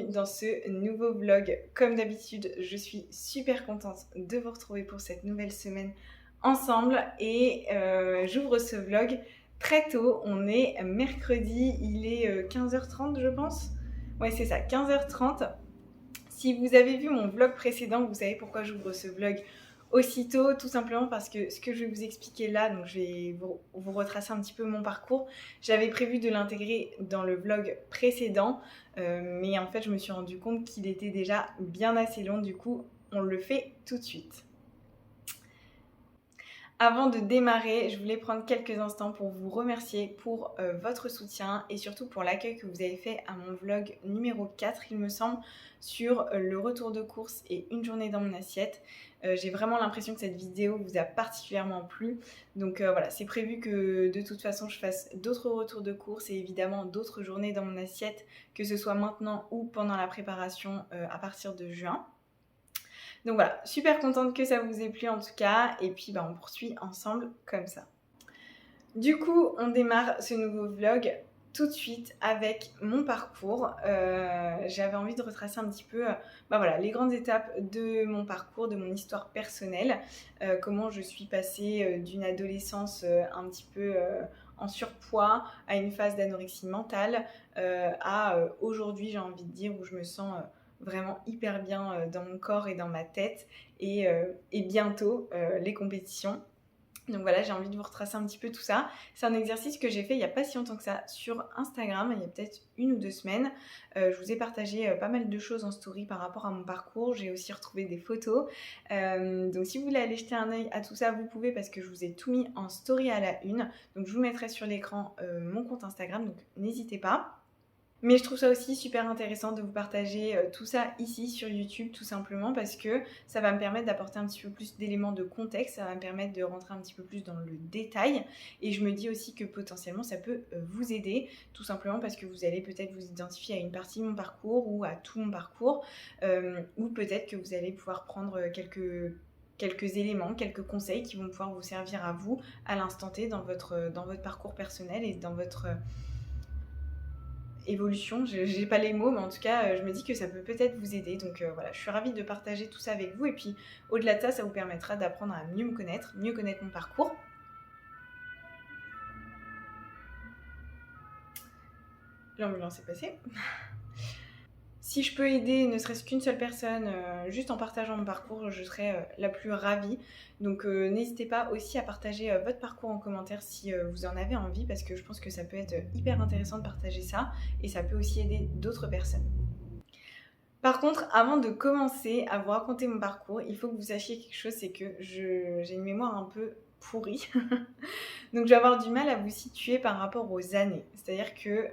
bienvenue dans ce nouveau vlog. Comme d'habitude, je suis super contente de vous retrouver pour cette nouvelle semaine ensemble et j'ouvre ce vlog très tôt. On est mercredi, il est 15h30 je pense. Ouais c'est ça, 15h30. Si vous avez vu mon vlog précédent, vous savez pourquoi j'ouvre ce vlog aussitôt, tout simplement parce que ce que je vais vous expliquer là, donc je vais vous retracer un petit peu mon parcours. J'avais prévu de l'intégrer dans le vlog précédent, mais en fait je me suis rendu compte qu'il était déjà bien assez long, du coup on le fait tout de suite. Avant de démarrer, je voulais prendre quelques instants pour vous remercier pour votre soutien et surtout pour l'accueil que vous avez fait à mon vlog numéro 4, il me semble, sur le retour de course et une journée dans mon assiette. J'ai vraiment l'impression que cette vidéo vous a particulièrement plu. Donc voilà, c'est prévu que de toute façon je fasse d'autres retours de course et évidemment d'autres journées dans mon assiette, que ce soit maintenant ou pendant la préparation à partir de juin. Donc voilà, super contente que ça vous ait plu en tout cas. Et puis on poursuit ensemble comme ça. Du coup, on démarre ce nouveau vlog tout de suite avec mon parcours. J'avais envie de retracer un petit peu les grandes étapes de mon parcours, de mon histoire personnelle. Comment je suis passée d'une adolescence un petit peu en surpoids à une phase d'anorexie mentale à aujourd'hui, j'ai envie de dire, où je me sens vraiment hyper bien dans mon corps et dans ma tête. Et bientôt, les compétitions. Donc voilà, j'ai envie de vous retracer un petit peu tout ça. C'est un exercice que j'ai fait il n'y a pas si longtemps que ça sur Instagram, il y a peut-être 1 ou 2 semaines. Je vous ai partagé pas mal de choses en story par rapport à mon parcours. J'ai aussi retrouvé des photos. Donc si vous voulez aller jeter un œil à tout ça, vous pouvez, parce que je vous ai tout mis en story à la une. Donc je vous mettrai sur l'écran mon compte Instagram, donc n'hésitez pas. Mais je trouve ça aussi super intéressant de vous partager tout ça ici sur YouTube, tout simplement parce que ça va me permettre d'apporter un petit peu plus d'éléments de contexte, ça va me permettre de rentrer un petit peu plus dans le détail. Et je me dis aussi que potentiellement ça peut vous aider, tout simplement parce que vous allez peut-être vous identifier à une partie de mon parcours ou à tout mon parcours, ou peut-être que vous allez pouvoir prendre quelques éléments, quelques conseils qui vont pouvoir vous servir à vous à l'instant T dans votre parcours personnel et dans votre évolution, j'ai pas les mots, mais en tout cas, je me dis que ça peut peut-être vous aider. Donc voilà, je suis ravie de partager tout ça avec vous. Et puis, au-delà de ça, ça vous permettra d'apprendre à mieux me connaître mon parcours. L'ambulance est passée. Si je peux aider ne serait-ce qu'une seule personne, juste en partageant mon parcours, je serais la plus ravie. Donc n'hésitez pas aussi à partager votre parcours en commentaire si vous en avez envie, parce que je pense que ça peut être hyper intéressant de partager ça, et ça peut aussi aider d'autres personnes. Par contre, avant de commencer à vous raconter mon parcours, il faut que vous sachiez quelque chose, c'est que j'ai une mémoire un peu pourrie. Donc je vais avoir du mal à vous situer par rapport aux années. C'est-à-dire que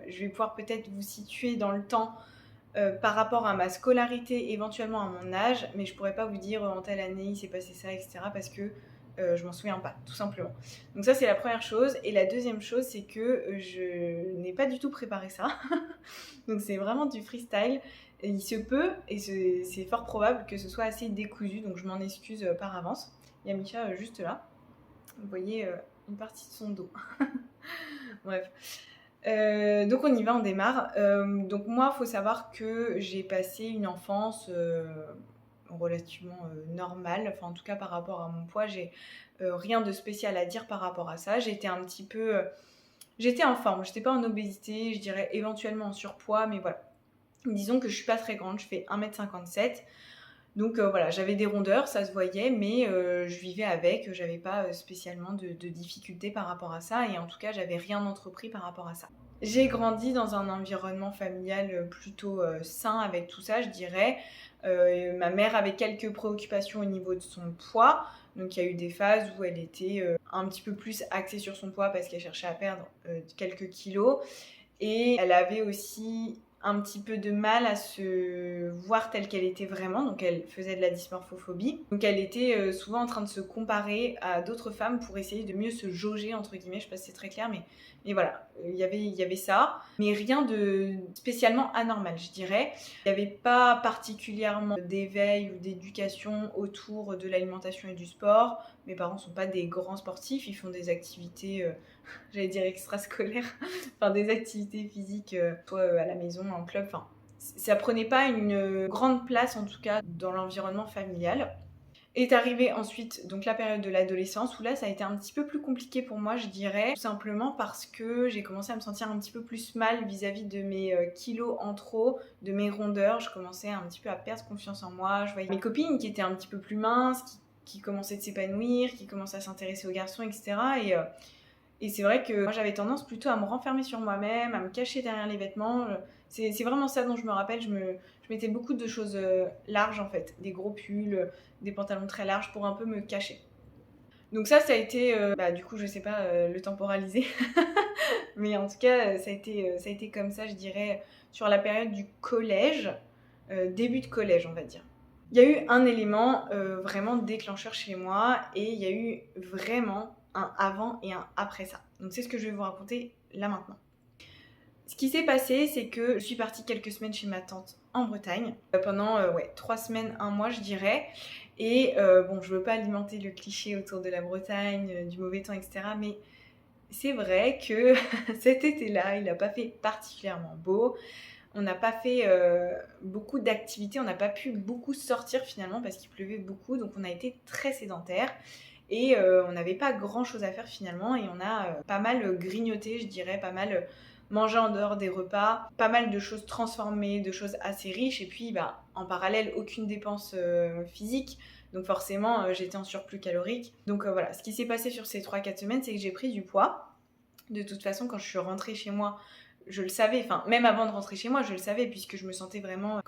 je vais pouvoir peut-être vous situer dans le temps par rapport à ma scolarité, éventuellement à mon âge, mais je pourrais pas vous dire en telle année il s'est passé ça, etc. parce que je m'en souviens pas, tout simplement. Donc ça c'est la première chose. Et la deuxième chose, c'est que je n'ai pas du tout préparé ça. Donc c'est vraiment du freestyle. Et il se peut, et c'est fort probable que ce soit assez décousu, donc je m'en excuse par avance. Il y a Micha juste là. Vous voyez une partie de son dos. Bref. Donc on y va, on démarre. Donc moi, il faut savoir que j'ai passé une enfance relativement normale. Enfin, en tout cas, par rapport à mon poids, j'ai rien de spécial à dire par rapport à ça. J'étais un petit peu... j'étais en forme, j'étais pas en obésité, je dirais éventuellement en surpoids, mais voilà. Disons que je suis pas très grande, je fais 1m57. Donc voilà, j'avais des rondeurs, ça se voyait, mais je vivais avec, j'avais pas spécialement de difficultés par rapport à ça, et en tout cas, j'avais rien entrepris par rapport à ça. J'ai grandi dans un environnement familial plutôt sain avec tout ça, je dirais. Ma mère avait quelques préoccupations au niveau de son poids, donc il y a eu des phases où elle était un petit peu plus axée sur son poids parce qu'elle cherchait à perdre quelques kilos. Et elle avait aussi un petit peu de mal à se voir telle qu'elle était vraiment, donc elle faisait de la dysmorphophobie. Donc elle était souvent en train de se comparer à d'autres femmes pour essayer de mieux se jauger, entre guillemets, je sais pas si c'est très clair, mais voilà, il y avait ça, mais rien de spécialement anormal, je dirais. Il n'y avait pas particulièrement d'éveil ou d'éducation autour de l'alimentation et du sport. Mes parents ne sont pas des grands sportifs, ils font des activités, j'allais dire extrascolaires, enfin des activités physiques, soit à la maison, en club, enfin ça prenait pas une grande place en tout cas dans l'environnement familial. Est arrivée ensuite donc la période de l'adolescence où là ça a été un petit peu plus compliqué pour moi, je dirais, tout simplement parce que j'ai commencé à me sentir un petit peu plus mal vis-à-vis de mes kilos en trop, de mes rondeurs. Je commençais un petit peu à perdre confiance en moi. Je voyais mes copines qui étaient un petit peu plus minces, qui commençaient de s'épanouir, qui commençaient à s'intéresser aux garçons, etc. Et c'est vrai que moi j'avais tendance plutôt à me renfermer sur moi-même, à me cacher derrière les vêtements. C'est vraiment ça dont je me rappelle. Je mettais beaucoup de choses larges en fait, des gros pulls, des pantalons très larges pour un peu me cacher. Donc ça a été, du coup je sais pas le temporaliser, mais en tout cas ça a été comme ça je dirais sur la période du collège, début de collège on va dire. Il y a eu un élément vraiment déclencheur chez moi et il y a eu vraiment un avant et un après ça. Donc c'est ce que je vais vous raconter là maintenant. Ce qui s'est passé, c'est que je suis partie quelques semaines chez ma tante en Bretagne, pendant 3 semaines, 1 mois je dirais. Et bon, je veux pas alimenter le cliché autour de la Bretagne, du mauvais temps, etc. Mais c'est vrai que cet été-là, il n'a pas fait particulièrement beau. On n'a pas fait beaucoup d'activités, on n'a pas pu beaucoup sortir finalement parce qu'il pleuvait beaucoup. Donc on a été très sédentaires. Et on n'avait pas grand chose à faire finalement et on a pas mal grignoté, je dirais, pas mal mangé en dehors des repas, pas mal de choses transformées, de choses assez riches et puis en parallèle aucune dépense physique, donc forcément j'étais en surplus calorique. Donc voilà, ce qui s'est passé sur ces 3-4 semaines, c'est que j'ai pris du poids. De toute façon, quand je suis rentrée chez moi, je le savais, enfin même avant de rentrer chez moi, je le savais puisque je me sentais vraiment,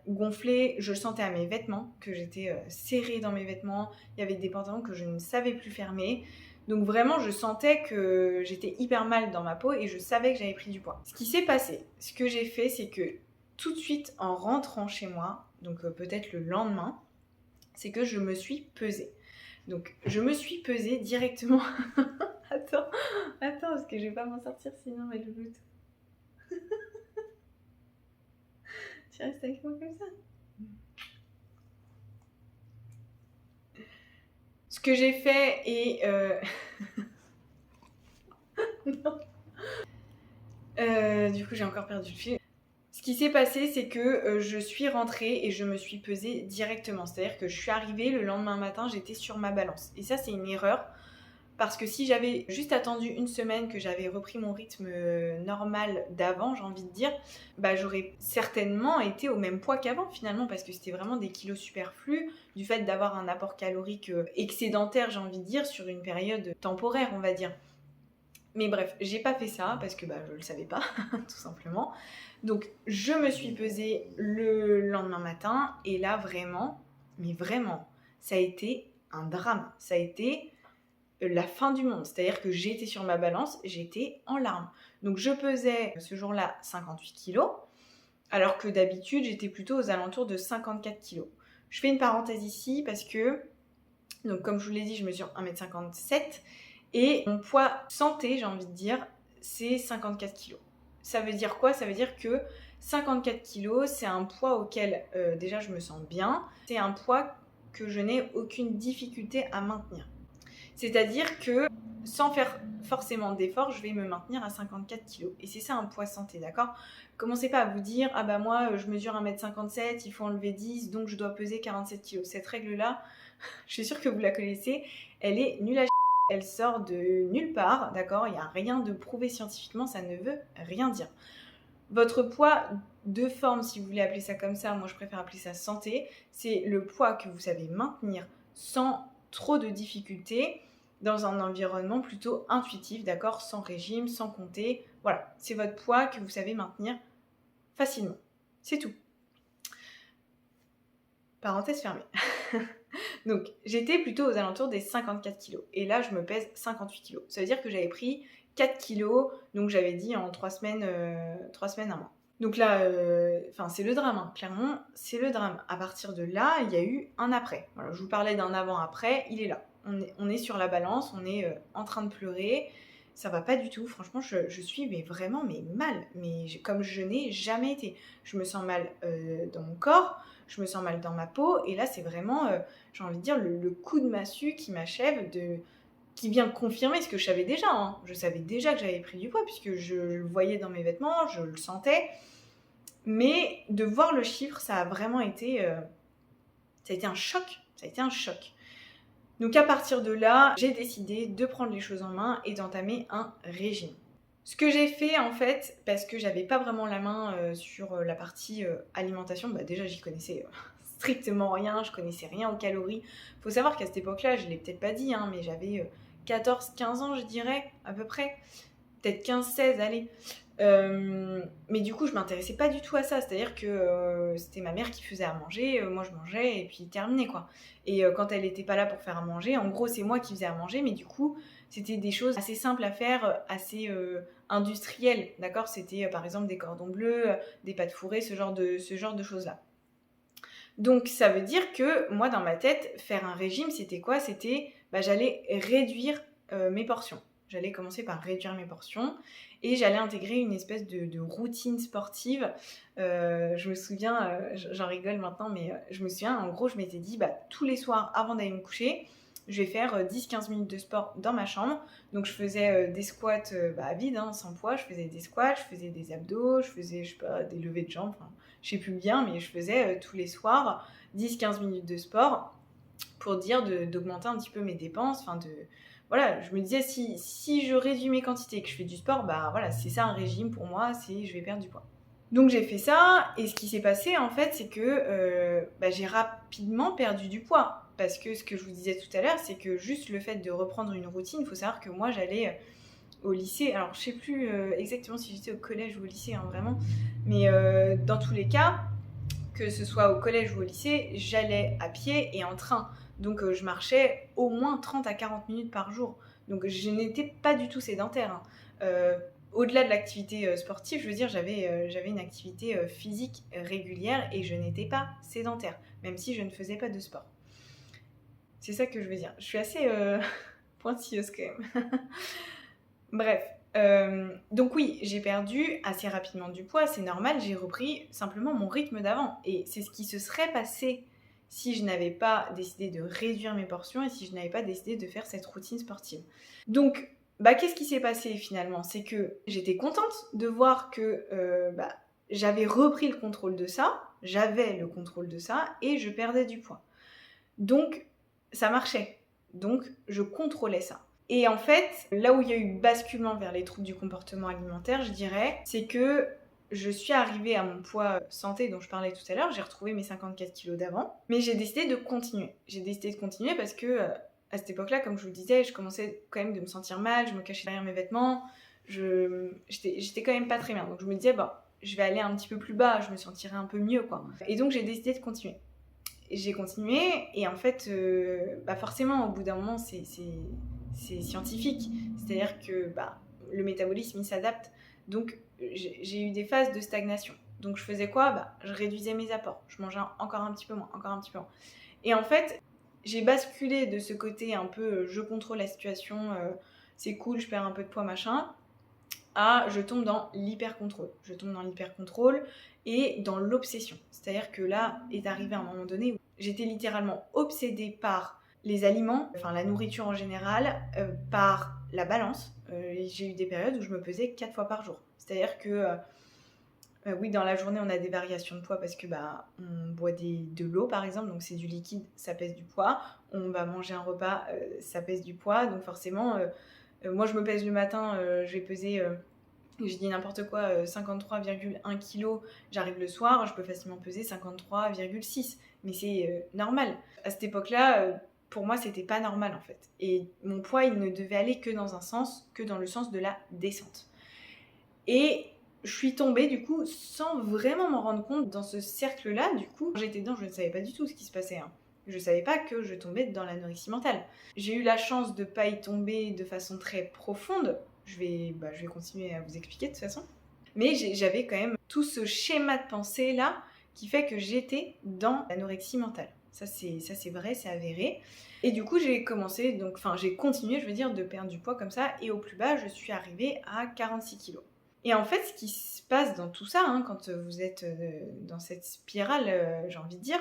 gonflée. Je le sentais à mes vêtements, que j'étais serrée dans mes vêtements. Il y avait des pantalons que je ne savais plus fermer. Donc vraiment, je sentais que j'étais hyper mal dans ma peau et je savais que j'avais pris du poids. Ce qui s'est passé, ce que j'ai fait, c'est que tout de suite en rentrant chez moi, donc peut-être le lendemain, c'est que je me suis pesée. Donc je me suis pesée directement. Attends, parce que je vais pas m'en sortir sinon avec le Bluetooth. Tu restes avec moi comme ça. Ce que j'ai fait et non. Du coup j'ai encore perdu le fil. Ce qui s'est passé, c'est que je suis rentrée et je me suis pesée directement. C'est-à-dire que je suis arrivée, le lendemain matin, j'étais sur ma balance. Et ça, c'est une erreur. Parce que si j'avais juste attendu une semaine, que j'avais repris mon rythme normal d'avant, j'ai envie de dire, j'aurais certainement été au même poids qu'avant finalement, parce que c'était vraiment des kilos superflus, du fait d'avoir un apport calorique excédentaire, j'ai envie de dire, sur une période temporaire, on va dire. Mais bref, j'ai pas fait ça, parce que je le savais pas, tout simplement. Donc je me suis pesée le lendemain matin, et là vraiment, mais vraiment, ça a été un drame. Ça a été la fin du monde, c'est-à-dire que j'étais sur ma balance, j'étais en larmes. Donc je pesais ce jour-là 58 kilos, alors que d'habitude j'étais plutôt aux alentours de 54 kilos. Je fais une parenthèse ici parce que, donc comme je vous l'ai dit, je mesure 1m57 et mon poids santé, j'ai envie de dire, c'est 54 kilos. Ça veut dire quoi ? Ça veut dire que 54 kilos, c'est un poids auquel déjà je me sens bien, c'est un poids que je n'ai aucune difficulté à maintenir. C'est-à-dire que sans faire forcément d'efforts, je vais me maintenir à 54 kg. Et c'est ça un poids santé, d'accord ? Commencez pas à vous dire « Ah moi, je mesure 1m57, il faut enlever 10, donc je dois peser 47 kg. » Cette règle-là, je suis sûre que vous la connaissez, elle est nulle à chier. Elle sort de nulle part, d'accord ? Il n'y a rien de prouvé scientifiquement, ça ne veut rien dire. Votre poids de forme, si vous voulez appeler ça comme ça, moi je préfère appeler ça santé, c'est le poids que vous savez maintenir sans trop de difficultés, dans un environnement plutôt intuitif, d'accord, sans régime, sans compter. Voilà, c'est votre poids que vous savez maintenir facilement. C'est tout. Parenthèse fermée. Donc, j'étais plutôt aux alentours des 54 kilos. Et là, je me pèse 58 kilos. Ça veut dire que j'avais pris 4 kilos, donc j'avais dit en 3 semaines, 1 mois. Donc là, c'est le drame, hein. Clairement, c'est le drame. À partir de là, il y a eu un après. Voilà, je vous parlais d'un avant-après, il est là. On est sur la balance, on est en train de pleurer, ça va pas du tout. Franchement, je suis vraiment mal, comme je n'ai jamais été. Je me sens mal dans mon corps, je me sens mal dans ma peau, et là c'est vraiment, j'ai envie de dire, le coup de massue qui m'achève, qui vient confirmer ce que je savais déjà. Hein. Je savais déjà que j'avais pris du poids, puisque je le voyais dans mes vêtements, je le sentais. Mais de voir le chiffre, ça a vraiment été, ça a été un choc. Ça a été un choc. Donc à partir de là, j'ai décidé de prendre les choses en main et d'entamer un régime. Ce que j'ai fait en fait, parce que j'avais pas vraiment la main sur la partie alimentation, bah déjà j'y connaissais strictement rien, je connaissais rien aux calories. Faut savoir qu'à cette époque-là, je l'ai peut-être pas dit, hein, mais j'avais 14-15 ans je dirais, à peu près. Peut-être 15-16, allez. Mais du coup, je m'intéressais pas du tout à ça. C'est-à-dire que c'était ma mère qui faisait à manger, moi je mangeais et puis terminé quoi. Et quand elle était pas là pour faire à manger, en gros c'est moi qui faisais à manger, mais du coup c'était des choses assez simples à faire, assez industrielles, d'accord. C'était par exemple des cordons bleus, des pâtes fourrées, ce genre de choses-là. Donc ça veut dire que moi dans ma tête, faire un régime c'était quoi? C'était j'allais réduire mes portions. J'allais commencer par réduire mes portions et j'allais intégrer une espèce de routine sportive. Je me souviens, j'en rigole maintenant, mais je me souviens, en gros, je m'étais dit, tous les soirs, avant d'aller me coucher, je vais faire 10-15 minutes de sport dans ma chambre. Donc je faisais des squats à vide, hein, sans poids. Je faisais des squats, je faisais des abdos, je faisais, je sais pas, des levées de jambes. Enfin, je sais plus bien, mais je faisais tous les soirs 10-15 minutes de sport pour dire d'augmenter un petit peu mes dépenses, voilà, je me disais si je réduis mes quantités et que je fais du sport, voilà, c'est ça un régime pour moi, c'est je vais perdre du poids. Donc j'ai fait ça et ce qui s'est passé en fait, c'est que j'ai rapidement perdu du poids parce que ce que je vous disais tout à l'heure, c'est que juste le fait de reprendre une routine, il faut savoir que moi j'allais au lycée, alors je sais plus exactement si j'étais au collège ou au lycée, hein, vraiment, mais dans tous les cas, que ce soit au collège ou au lycée, j'allais à pied et en train. Donc je marchais au moins 30 à 40 minutes par jour. Donc je n'étais pas du tout sédentaire, hein. Au-delà de l'activité sportive, je veux dire, j'avais une activité physique régulière et je n'étais pas sédentaire, même si je ne faisais pas de sport. C'est ça que je veux dire. Je suis assez pointilleuse quand même. Bref, donc oui, j'ai perdu assez rapidement du poids, c'est normal, j'ai repris simplement mon rythme d'avant. Et c'est ce qui se serait passé si je n'avais pas décidé de réduire mes portions et si je n'avais pas décidé de faire cette routine sportive. Donc, qu'est-ce qui s'est passé finalement? C'est que j'étais contente de voir que j'avais repris le contrôle de ça, j'avais le contrôle de ça et je perdais du poids. Donc, ça marchait. Donc, je contrôlais ça. Et en fait, là où il y a eu basculement vers les troubles du comportement alimentaire, je dirais, c'est que je suis arrivée à mon poids santé dont je parlais tout à l'heure, j'ai retrouvé mes 54 kilos d'avant, mais j'ai décidé de continuer. J'ai décidé de continuer parce que à cette époque-là, comme je vous le disais, je commençais quand même de me sentir mal, je me cachais derrière mes vêtements, j'étais quand même pas très bien. Donc je me disais, je vais aller un petit peu plus bas, je me sentirai un peu mieux, quoi. Et donc j'ai décidé de continuer. J'ai continué et en fait, forcément, au bout d'un moment, c'est scientifique. C'est-à-dire que le métabolisme, il s'adapte. Donc, j'ai eu des phases de stagnation. Donc, je faisais quoi? Je réduisais mes apports. Je mangeais encore un petit peu moins, encore un petit peu moins. Et en fait, j'ai basculé de ce côté un peu je contrôle la situation, c'est cool, je perds un peu de poids, machin, à je tombe dans l'hyper-contrôle. Je tombe dans l'hyper-contrôle et dans l'obsession. C'est-à-dire que là est arrivé un moment donné où j'étais littéralement obsédée par les aliments, enfin la nourriture en général, par la balance. J'ai eu des périodes où je me pesais 4 fois par jour. C'est-à-dire que oui, dans la journée, on a des variations de poids parce que on boit de l'eau, par exemple, donc c'est du liquide, ça pèse du poids. On va manger un repas, ça pèse du poids. Donc forcément, moi, je me pèse le matin, je vais peser, je dis n'importe quoi, 53,1 kg. J'arrive le soir, je peux facilement peser 53,6. Mais c'est normal. À cette époque-là, pour moi, c'était pas normal en fait. Et mon poids, il ne devait aller que dans un sens, que dans le sens de la descente. Et je suis tombée du coup sans vraiment m'en rendre compte dans ce cercle-là. Du coup, quand j'étais dedans, je ne savais pas du tout ce qui se passait, hein. Je ne savais pas que je tombais dans l'anorexie mentale. J'ai eu la chance de ne pas y tomber de façon très profonde. Je vais continuer à vous expliquer de toute façon. Mais j'avais quand même tout ce schéma de pensée-là qui fait que j'étais dans l'anorexie mentale. Ça c'est vrai, c'est avéré. Et du coup, j'ai continué, je veux dire, de perdre du poids comme ça. Et au plus bas, je suis arrivée à 46 kilos. Et en fait, ce qui se passe dans tout ça, hein, quand vous êtes dans cette spirale, j'ai envie de dire,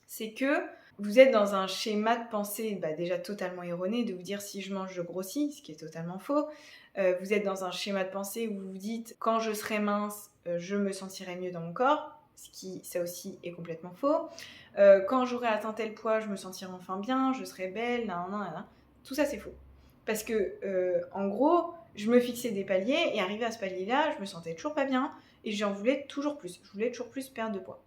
c'est que vous êtes dans un schéma de pensée déjà totalement erroné, de vous dire si je mange, je grossis, ce qui est totalement faux. Vous êtes dans un schéma de pensée où vous vous dites quand je serai mince, je me sentirai mieux dans mon corps, ce qui ça aussi est complètement faux. Quand j'aurai atteint tel poids, je me sentirai enfin bien, je serai belle, nanana. Tout ça c'est faux. Parce que en gros, je me fixais des paliers et arrivé à ce palier-là, je me sentais toujours pas bien et j'en voulais toujours plus. Je voulais toujours plus perdre de poids.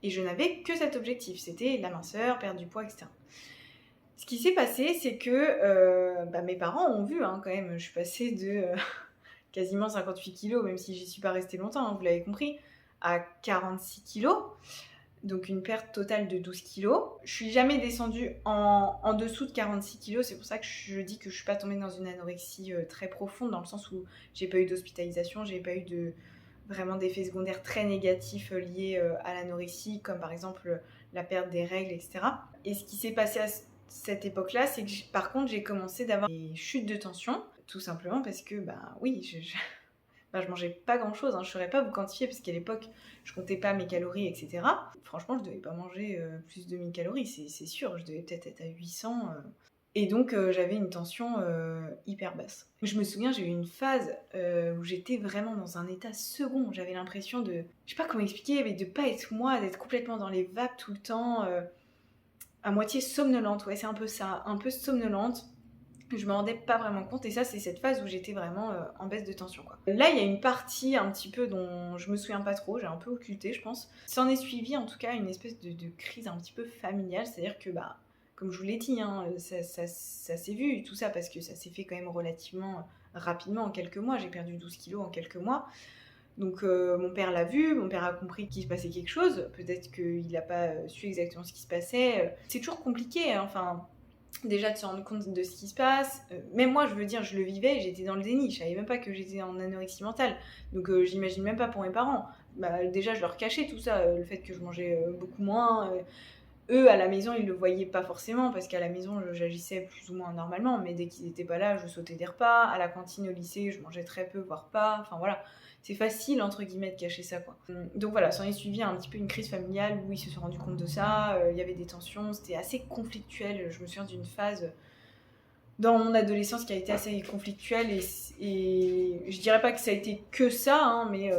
Et je n'avais que cet objectif, c'était la minceur, perdre du poids, etc. Ce qui s'est passé, c'est que mes parents ont vu quand même, je suis passée de quasiment 58 kilos, même si j'y suis pas restée longtemps, vous l'avez compris, à 46 kilos, donc une perte totale de 12 kilos. Je suis jamais descendue en dessous de 46 kilos, c'est pour ça que je dis que je suis pas tombée dans une anorexie très profonde, dans le sens où j'ai pas eu d'hospitalisation, j'ai pas eu vraiment d'effets secondaires très négatifs liés à l'anorexie, comme par exemple la perte des règles, etc. Et ce qui s'est passé à cette époque-là, c'est que par contre j'ai commencé d'avoir des chutes de tension, tout simplement parce que oui, je mangeais pas grand-chose, je ne saurais pas vous quantifier parce qu'à l'époque je comptais pas mes calories, etc. Franchement, je devais pas manger plus de 1000 calories, c'est sûr, je devais peut-être être à 800. Et donc j'avais une tension hyper basse. Je me souviens, j'ai eu une phase où j'étais vraiment dans un état second. J'avais l'impression de, je sais pas comment expliquer, mais de pas être moi, d'être complètement dans les vapes tout le temps, à moitié somnolente. Ouais, c'est un peu ça, un peu somnolente. Je me rendais pas vraiment compte et ça c'est cette phase où j'étais vraiment en baisse de tension quoi. Là il y a une partie un petit peu dont je me souviens pas trop, j'ai un peu occulté je pense. S'en est suivi en tout cas une espèce de crise un petit peu familiale, c'est-à-dire que comme je vous l'ai dit, ça s'est vu tout ça parce que ça s'est fait quand même relativement rapidement en quelques mois, j'ai perdu 12 kilos en quelques mois. Donc mon père l'a vu, mon père a compris qu'il se passait quelque chose, peut-être qu'il n'a pas su exactement ce qui se passait. C'est toujours compliqué, enfin... Déjà de se rendre compte de ce qui se passe. Même moi, je veux dire, je le vivais, j'étais dans le déni. Je savais même pas que j'étais en anorexie mentale. Donc j'imagine même pas pour mes parents. Déjà, je leur cachais tout ça, le fait que je mangeais beaucoup moins. Eux, à la maison, ils le voyaient pas forcément, parce qu'à la maison, j'agissais plus ou moins normalement. Mais dès qu'ils étaient pas là, je sautais des repas. À la cantine, au lycée, je mangeais très peu, voire pas. Enfin voilà. C'est facile, entre guillemets, de cacher ça, quoi. Donc voilà, s'en est suivi un petit peu une crise familiale où ils se sont rendus compte de ça, il y avait des tensions, c'était assez conflictuel. Je me souviens d'une phase dans mon adolescence qui a été assez conflictuelle et je dirais pas que ça a été que ça, mais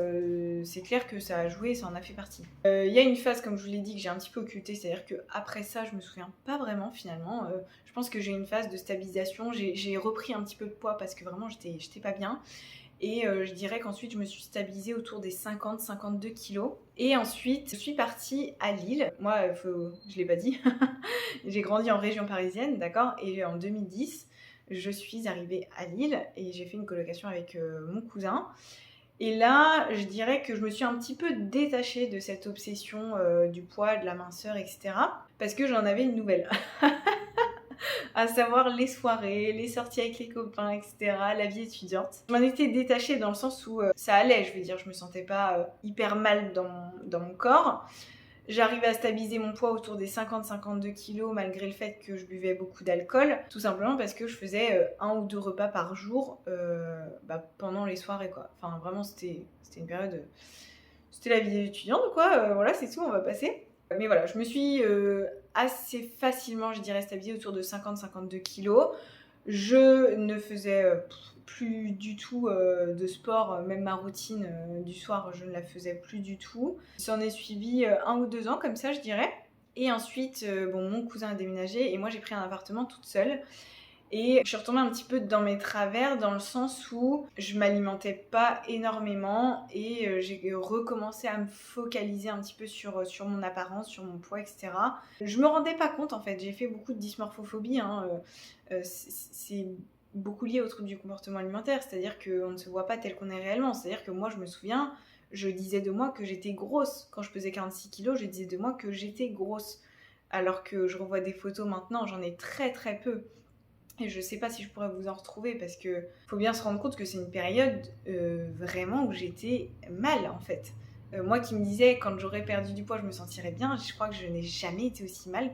c'est clair que ça a joué, ça en a fait partie. Il y a une phase, comme je vous l'ai dit, que j'ai un petit peu occultée, c'est-à-dire qu'après ça, je me souviens pas vraiment finalement. Je pense que j'ai une phase de stabilisation, j'ai repris un petit peu de poids parce que vraiment j'étais pas bien. Et je dirais qu'ensuite, je me suis stabilisée autour des 50-52 kilos. Et ensuite, je suis partie à Lille. Moi, je l'ai pas dit, j'ai grandi en région parisienne, d'accord. Et en 2010, je suis arrivée à Lille et j'ai fait une colocation avec mon cousin. Et là, je dirais que je me suis un petit peu détachée de cette obsession du poids, de la minceur, etc. Parce que j'en avais une nouvelle. À savoir les soirées, les sorties avec les copains, etc., la vie étudiante. Je m'en étais détachée dans le sens où ça allait, je veux dire, je me sentais pas hyper mal dans mon corps. J'arrivais à stabiliser mon poids autour des 50-52 kilos malgré le fait que je buvais beaucoup d'alcool, tout simplement parce que je faisais 1 ou 2 repas par jour pendant les soirées, quoi. Enfin, vraiment, c'était une période... C'était la vie étudiante, quoi. Voilà, c'est tout, on va passer. Mais voilà, je me suis assez facilement, je dirais, stabilisée autour de 50-52 kilos. Je ne faisais plus du tout de sport, même ma routine du soir, je ne la faisais plus du tout. S'en est suivi 1 ou 2 ans comme ça, je dirais. Et ensuite, mon cousin a déménagé et moi j'ai pris un appartement toute seule. Et je suis retombée un petit peu dans mes travers dans le sens où je m'alimentais pas énormément et j'ai recommencé à me focaliser un petit peu sur mon apparence, sur mon poids, etc. Je me rendais pas compte en fait, j'ai fait beaucoup de dysmorphophobie, c'est beaucoup lié au trouble du comportement alimentaire, c'est-à-dire qu'on ne se voit pas tel qu'on est réellement, c'est-à-dire que moi je me souviens, je disais de moi que j'étais grosse, quand je pesais 46 kilos, je disais de moi que j'étais grosse, alors que je revois des photos maintenant, j'en ai très très peu. Et je sais pas si je pourrais vous en retrouver parce que faut bien se rendre compte que c'est une période vraiment où j'étais mal en fait. Moi qui me disais quand j'aurais perdu du poids je me sentirais bien, je crois que je n'ai jamais été aussi mal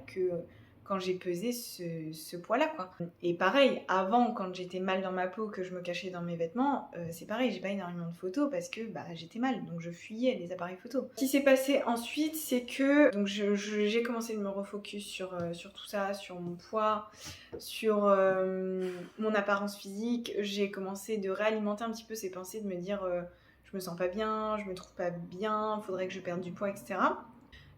quand j'ai pesé ce poids-là, quoi. Et pareil, avant, quand j'étais mal dans ma peau, que je me cachais dans mes vêtements, c'est pareil, j'ai pas énormément de photos parce que j'étais mal, donc je fuyais les appareils photo. Ce qui s'est passé ensuite, c'est que donc j'ai commencé de me refocus sur tout ça, sur mon poids, sur mon apparence physique. J'ai commencé de réalimenter un petit peu ces pensées, de me dire je me sens pas bien, je me trouve pas bien, faudrait que je perde du poids, etc.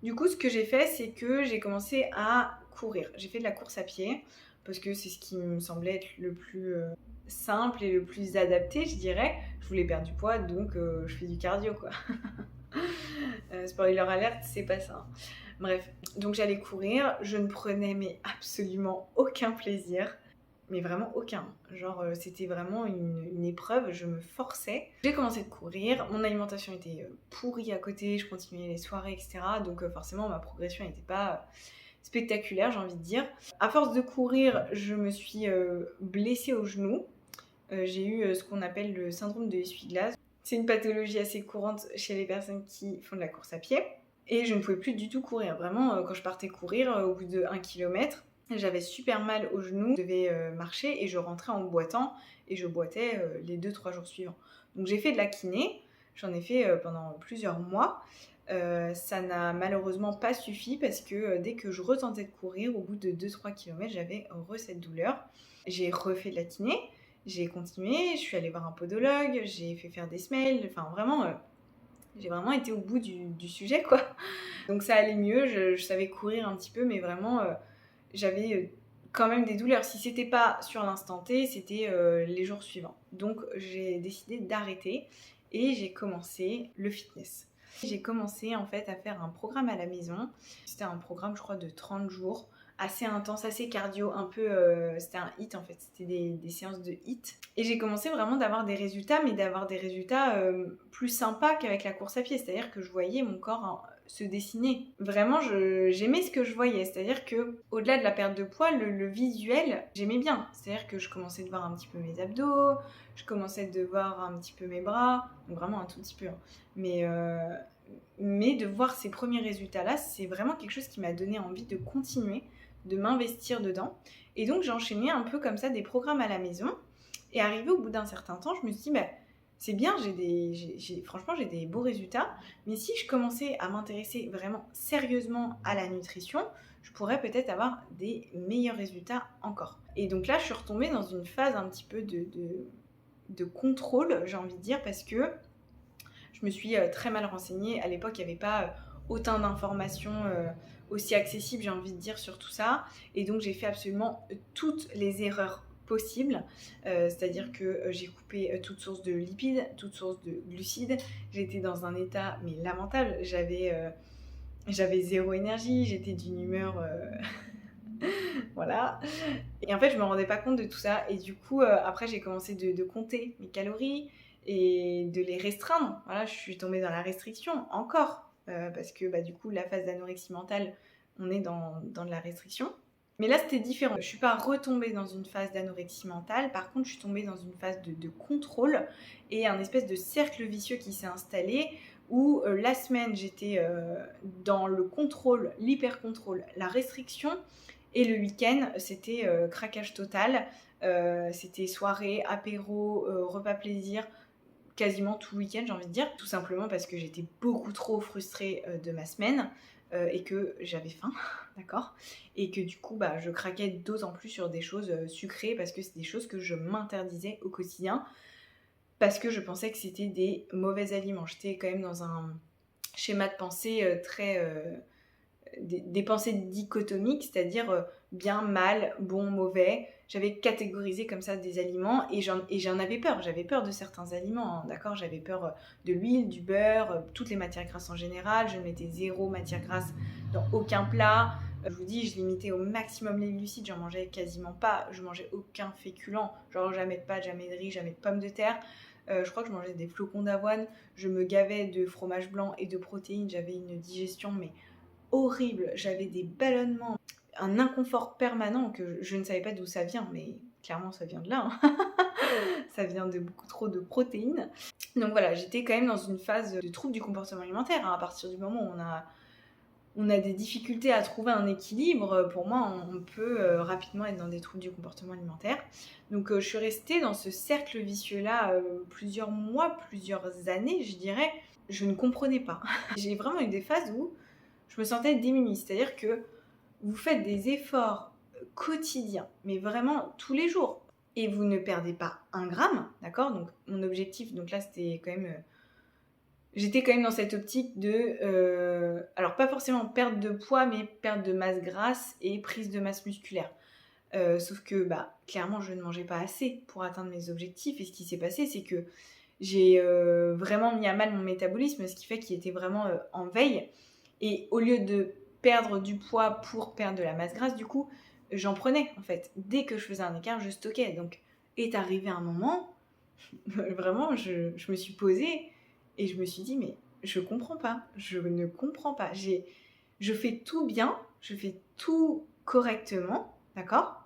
Du coup, ce que j'ai fait, c'est que j'ai commencé à courir. J'ai fait de la course à pied parce que c'est ce qui me semblait être le plus simple et le plus adapté, je dirais. Je voulais perdre du poids, donc je fais du cardio, quoi. Spoiler alert, c'est pas ça, hein. Bref, donc j'allais courir, je ne prenais mais absolument aucun plaisir. Mais vraiment aucun. Genre, c'était vraiment une épreuve, je me forçais. J'ai commencé de courir, mon alimentation était pourrie à côté, je continuais les soirées, etc. Donc forcément, ma progression n'était pas spectaculaire, j'ai envie de dire. À force de courir, je me suis blessée au genou. J'ai eu ce qu'on appelle le syndrome de l'essuie-glace. C'est une pathologie assez courante chez les personnes qui font de la course à pied. Et je ne pouvais plus du tout courir. Vraiment, quand je partais courir, au bout de 1 kilomètre, j'avais super mal au genou, je devais marcher et je rentrais en boitant et je boitais les 2-3 jours suivants. Donc j'ai fait de la kiné, j'en ai fait pendant plusieurs mois. Ça n'a malheureusement pas suffi parce que dès que je retentais de courir, au bout de 2-3 km, j'avais cette douleur. J'ai refait de la kiné, j'ai continué, je suis allée voir un podologue, j'ai fait faire des semelles, enfin vraiment, j'ai vraiment été au bout du sujet, quoi. Donc ça allait mieux, je savais courir un petit peu, mais vraiment, j'avais quand même des douleurs. Si c'était pas sur l'instant T, c'était les jours suivants. Donc j'ai décidé d'arrêter et j'ai commencé le fitness. J'ai commencé en fait à faire un programme à la maison. C'était un programme, je crois, de 30 jours, assez intense, assez cardio, un peu... c'était un HIIT en fait, c'était des séances de HIIT. Et j'ai commencé vraiment d'avoir des résultats, mais d'avoir des résultats plus sympas qu'avec la course à pied. C'est-à-dire que je voyais mon corps se dessiner. Vraiment, j'aimais ce que je voyais. C'est-à-dire que au-delà de la perte de poids, le visuel, j'aimais bien. C'est-à-dire que je commençais de voir un petit peu mes abdos, je commençais de voir un petit peu mes bras, donc vraiment un tout petit peu, hein. Mais de voir ces premiers résultats-là, c'est vraiment quelque chose qui m'a donné envie de continuer, de m'investir dedans. Et donc j'ai enchaîné un peu comme ça des programmes à la maison. Et arrivé au bout d'un certain temps, je me suis dit, c'est bien, franchement j'ai des beaux résultats, mais si je commençais à m'intéresser vraiment sérieusement à la nutrition, je pourrais peut-être avoir des meilleurs résultats encore. Et donc là, je suis retombée dans une phase un petit peu de contrôle, j'ai envie de dire, parce que je me suis très mal renseignée. À l'époque, il n'y avait pas autant d'informations aussi accessibles, j'ai envie de dire, sur tout ça. Et donc, j'ai fait absolument toutes les erreurs possibles. C'est-à-dire que j'ai coupé toute source de lipides, toute source de glucides. J'étais dans un état mais lamentable. J'avais zéro énergie, j'étais d'une humeur... voilà. Et en fait, je me rendais pas compte de tout ça. Et du coup, après, j'ai commencé de compter mes calories et de les restreindre. Voilà, je suis tombée dans la restriction encore. Parce que du coup, la phase d'anorexie mentale, on est dans de la restriction. Mais là, c'était différent. Je suis pas retombée dans une phase d'anorexie mentale. Par contre, je suis tombée dans une phase de contrôle et un espèce de cercle vicieux qui s'est installé où la semaine, j'étais dans le contrôle, l'hyper-contrôle, la restriction. Et le week-end, c'était craquage total. C'était soirée, apéro, repas plaisir, quasiment tout le week-end, j'ai envie de dire. Tout simplement parce que j'étais beaucoup trop frustrée de ma semaine et que j'avais faim, d'accord. Et que du coup, je craquais d'autant plus sur des choses sucrées parce que c'est des choses que je m'interdisais au quotidien parce que je pensais que c'était des mauvais aliments. J'étais quand même dans un schéma de pensée très... des pensées dichotomiques, c'est-à-dire bien, mal, bon, mauvais. J'avais catégorisé comme ça des aliments et j'en avais peur. J'avais peur de certains aliments, hein, d'accord. J'avais peur de l'huile, du beurre, toutes les matières grasses en général. Je mettais 0 matière grasse dans aucun plat. Je vous dis, je limitais au maximum les glucides, j'en mangeais quasiment pas. Je mangeais aucun féculent, genre jamais de pâtes, jamais de riz, jamais de pommes de terre. Je crois que je mangeais des flocons d'avoine. Je me gavais de fromage blanc et de protéines. J'avais une digestion mais horrible, j'avais des ballonnements, un inconfort permanent que je ne savais pas d'où ça vient, mais clairement ça vient de là, hein. Ça vient de beaucoup trop de protéines. Donc voilà, j'étais quand même dans une phase de trouble du comportement alimentaire, hein, à partir du moment où on a des difficultés à trouver un équilibre, pour moi, on peut rapidement être dans des troubles du comportement alimentaire. Donc, je suis restée dans ce cercle vicieux-là plusieurs mois, plusieurs années, je dirais. Je ne comprenais pas. J'ai vraiment eu des phases où je me sentais démunie. C'est-à-dire que vous faites des efforts quotidiens, mais vraiment tous les jours, et vous ne perdez pas un gramme, d'accord? Donc, mon objectif, donc là, c'était quand même... j'étais quand même dans cette optique de... alors, pas forcément perte de poids, mais perte de masse grasse et prise de masse musculaire. Sauf que, clairement, je ne mangeais pas assez pour atteindre mes objectifs. Et ce qui s'est passé, c'est que j'ai vraiment mis à mal mon métabolisme, ce qui fait qu'il était vraiment en veille. Et au lieu de perdre du poids pour perdre de la masse grasse, du coup, j'en prenais, en fait. Dès que je faisais un écart, je stockais. Donc, est arrivé un moment, vraiment, je me suis posée et je me suis dit, mais je comprends pas. Je ne comprends pas. Je fais tout bien, je fais tout correctement, d'accord?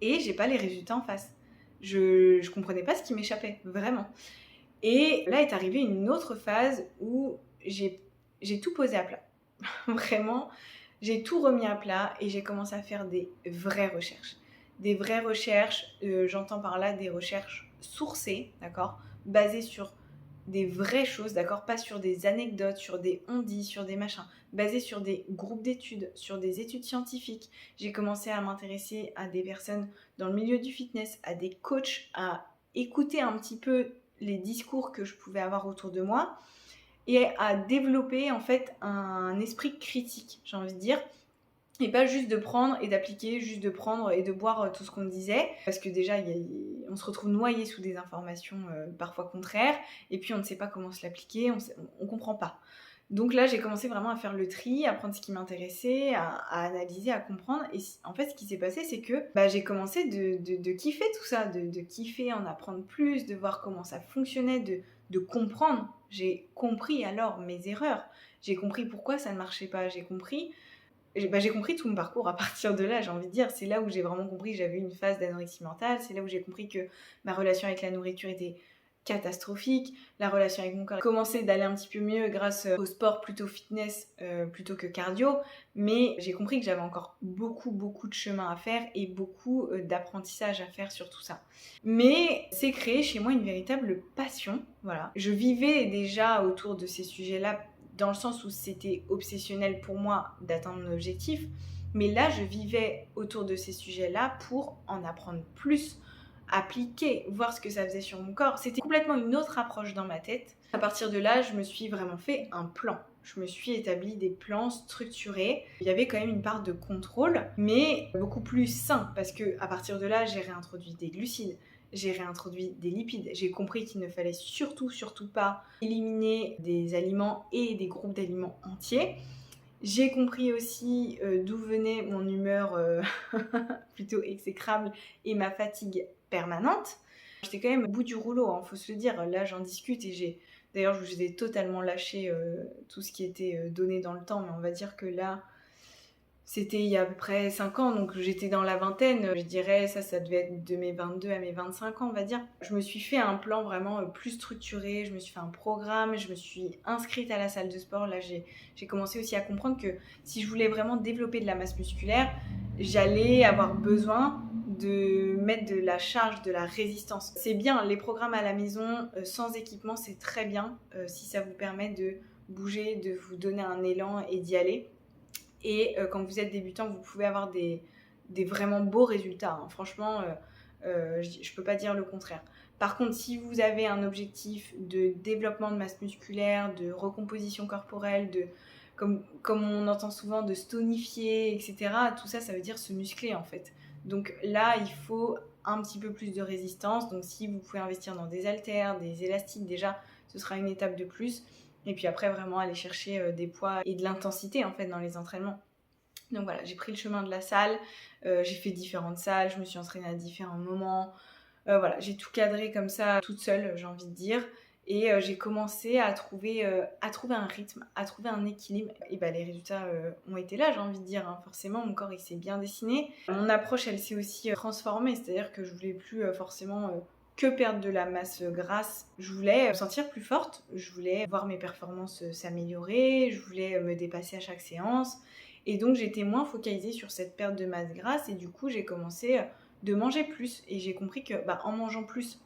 Et j'ai pas les résultats en face. Je comprenais pas ce qui m'échappait, vraiment. Et là est arrivée une autre phase où j'ai tout posé à plat. Vraiment, j'ai tout remis à plat et j'ai commencé à faire des vraies recherches. Des vraies recherches, j'entends par là des recherches sourcées, d'accord, basées sur des vraies choses, d'accord, pas sur des anecdotes, sur des on-dit, sur des machins, basées sur des groupes d'études, sur des études scientifiques. J'ai commencé à m'intéresser à des personnes dans le milieu du fitness, à des coachs, à écouter un petit peu les discours que je pouvais avoir autour de moi et à développer en fait un esprit critique, j'ai envie de dire. Et pas juste de prendre et d'appliquer, juste de prendre et de boire tout ce qu'on me disait. Parce que déjà, on se retrouve noyé sous des informations parfois contraires. Et puis, on ne sait pas comment se l'appliquer, on comprend pas. Donc là, j'ai commencé vraiment à faire le tri, à prendre ce qui m'intéressait, à analyser, à comprendre. Et en fait, ce qui s'est passé, c'est que j'ai commencé de kiffer tout ça, de kiffer, en apprendre plus, de voir comment ça fonctionnait, de comprendre. J'ai compris alors mes erreurs. J'ai compris pourquoi ça ne marchait pas. J'ai compris tout mon parcours à partir de là, j'ai envie de dire. C'est là où j'ai vraiment compris que j'avais une phase d'anorexie mentale. C'est là où j'ai compris que ma relation avec la nourriture était catastrophique. La relation avec mon corps commençait d'aller un petit peu mieux grâce au sport plutôt fitness plutôt que cardio. Mais j'ai compris que j'avais encore beaucoup de chemin à faire et beaucoup d'apprentissage à faire sur tout ça. Mais c'est créé chez moi une véritable passion. Voilà. Je vivais déjà autour de ces sujets-là dans le sens où c'était obsessionnel pour moi d'atteindre mon objectif. Mais là, je vivais autour de ces sujets-là pour en apprendre plus, appliquer, voir ce que ça faisait sur mon corps. C'était complètement une autre approche dans ma tête. À partir de là, je me suis vraiment fait un plan. Je me suis établi des plans structurés. Il y avait quand même une part de contrôle, mais beaucoup plus sain, parce que à partir de là, j'ai réintroduit des glucides, j'ai réintroduit des lipides. J'ai compris qu'il ne fallait surtout pas éliminer des aliments et des groupes d'aliments entiers. J'ai compris aussi d'où venait mon humeur plutôt exécrable et ma fatigue permanente. J'étais quand même au bout du rouleau, hein, faut se le dire. Là, j'en discute et d'ailleurs, je vous ai totalement lâché tout ce qui était donné dans le temps, mais on va dire que là, c'était il y a à peu près 5 ans, donc j'étais dans la vingtaine, je dirais, ça devait être de mes 22 à mes 25 ans, on va dire. Je me suis fait un plan vraiment plus structuré, je me suis fait un programme, je me suis inscrite à la salle de sport. Là, j'ai commencé aussi à comprendre que si je voulais vraiment développer de la masse musculaire, j'allais avoir besoin de mettre de la charge, de la résistance. C'est bien, les programmes à la maison, sans équipement, c'est très bien, si ça vous permet de bouger, de vous donner un élan et d'y aller. Et quand vous êtes débutant, vous pouvez avoir des vraiment beaux résultats, hein. Franchement, je ne peux pas dire le contraire. Par contre, si vous avez un objectif de développement de masse musculaire, de recomposition corporelle, comme on entend souvent, de stonifier, etc., tout ça, ça veut dire se muscler en fait. Donc là, il faut un petit peu plus de résistance. Donc si vous pouvez investir dans des haltères, des élastiques, déjà, ce sera une étape de plus. Et puis après, vraiment aller chercher des poids et de l'intensité en fait dans les entraînements. Donc voilà, j'ai pris le chemin de la salle, j'ai fait différentes salles, je me suis entraînée à différents moments. Voilà, j'ai tout cadré comme ça, toute seule, j'ai envie de dire. Et j'ai commencé à trouver un rythme, à trouver un équilibre. Et les résultats ont été là, j'ai envie de dire, hein. Forcément, mon corps, il s'est bien dessiné. Mon approche, elle s'est aussi transformée. C'est-à-dire que je voulais plus forcément que perdre de la masse grasse. Je voulais me sentir plus forte, je voulais voir mes performances s'améliorer, je voulais me dépasser à chaque séance. Et donc j'étais moins focalisée sur cette perte de masse grasse et du coup j'ai commencé de manger plus. Et j'ai compris que en mangeant plus,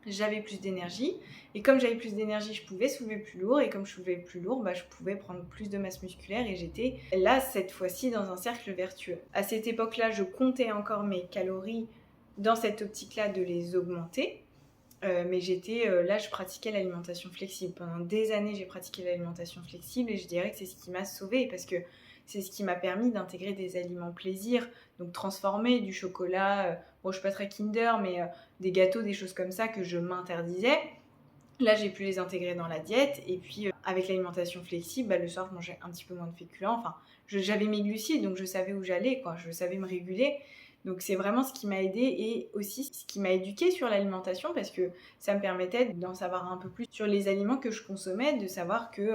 j'avais plus d'énergie. Et comme j'avais plus d'énergie, je pouvais soulever plus lourd. Et comme je soulevais plus lourd, je pouvais prendre plus de masse musculaire. Et j'étais là, cette fois-ci, dans un cercle vertueux. À cette époque-là, je comptais encore mes calories dans cette optique-là de les augmenter. Mais là, je pratiquais l'alimentation flexible. Pendant des années, j'ai pratiqué l'alimentation flexible et je dirais que c'est ce qui m'a sauvée parce que c'est ce qui m'a permis d'intégrer des aliments plaisir, donc transformer du chocolat, bon, je suis pas très Kinder, mais des gâteaux, des choses comme ça que je m'interdisais. Là, j'ai pu les intégrer dans la diète et puis avec l'alimentation flexible, le soir, je mangeais un petit peu moins de féculents. Enfin, j'avais mes glucides, donc je savais où j'allais, quoi. Je savais me réguler. Donc c'est vraiment ce qui m'a aidée et aussi ce qui m'a éduquée sur l'alimentation parce que ça me permettait d'en savoir un peu plus sur les aliments que je consommais, de savoir que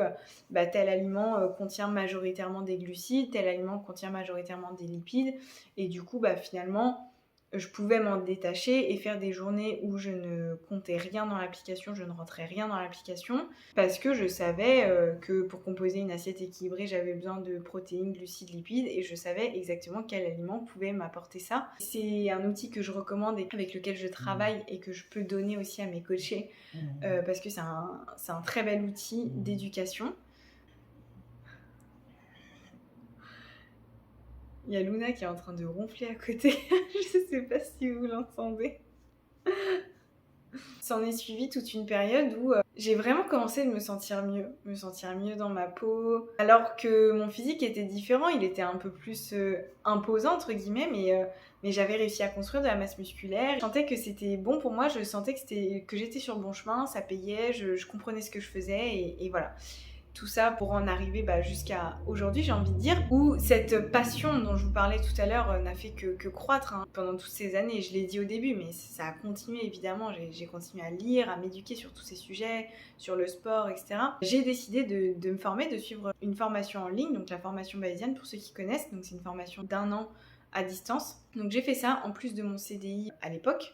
tel aliment contient majoritairement des glucides, tel aliment contient majoritairement des lipides et du coup finalement je pouvais m'en détacher et faire des journées où je ne comptais rien dans l'application, je ne rentrais rien dans l'application, parce que je savais que pour composer une assiette équilibrée, j'avais besoin de protéines, glucides, lipides, et je savais exactement quel aliment pouvait m'apporter ça. C'est un outil que je recommande et avec lequel je travaille et que je peux donner aussi à mes coachés, parce que c'est un très bel outil d'éducation. Il y a Luna qui est en train de ronfler à côté. Je sais pas si vous l'entendez. S'en est suivi toute une période où j'ai vraiment commencé de me sentir mieux dans ma peau. Alors que mon physique était différent, il était un peu plus imposant entre guillemets, mais j'avais réussi à construire de la masse musculaire. Je sentais que c'était bon pour moi, je sentais que j'étais sur le bon chemin, ça payait, je comprenais ce que je faisais et voilà. Tout ça pour en arriver jusqu'à aujourd'hui, j'ai envie de dire, où cette passion dont je vous parlais tout à l'heure n'a fait que croître pendant toutes ces années. Je l'ai dit au début, mais ça a continué évidemment. J'ai continué à lire, à m'éduquer sur tous ces sujets, sur le sport, etc. J'ai décidé de me former, de suivre une formation en ligne, donc la formation bayésienne pour ceux qui connaissent. Donc c'est une formation d'1 an à distance. Donc j'ai fait ça en plus de mon CDI à l'époque.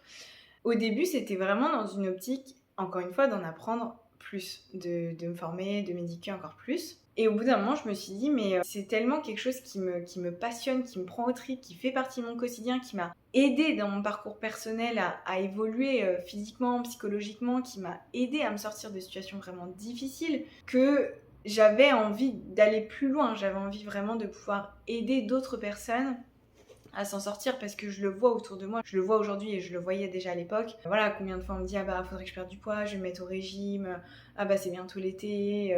Au début, c'était vraiment dans une optique, encore une fois, d'en apprendre plus, de me former, de m'éduquer encore plus. Et au bout d'un moment, je me suis dit, mais c'est tellement quelque chose qui me passionne, qui me prend au trip, qui fait partie de mon quotidien, qui m'a aidée dans mon parcours personnel à évoluer physiquement, psychologiquement, qui m'a aidée à me sortir de situations vraiment difficiles, que j'avais envie d'aller plus loin. J'avais envie vraiment de pouvoir aider d'autres personnes à s'en sortir parce que je le vois autour de moi, je le vois aujourd'hui et je le voyais déjà à l'époque. Voilà, combien de fois on me dit faudrait que je perde du poids, je vais me mettre au régime, c'est bientôt l'été,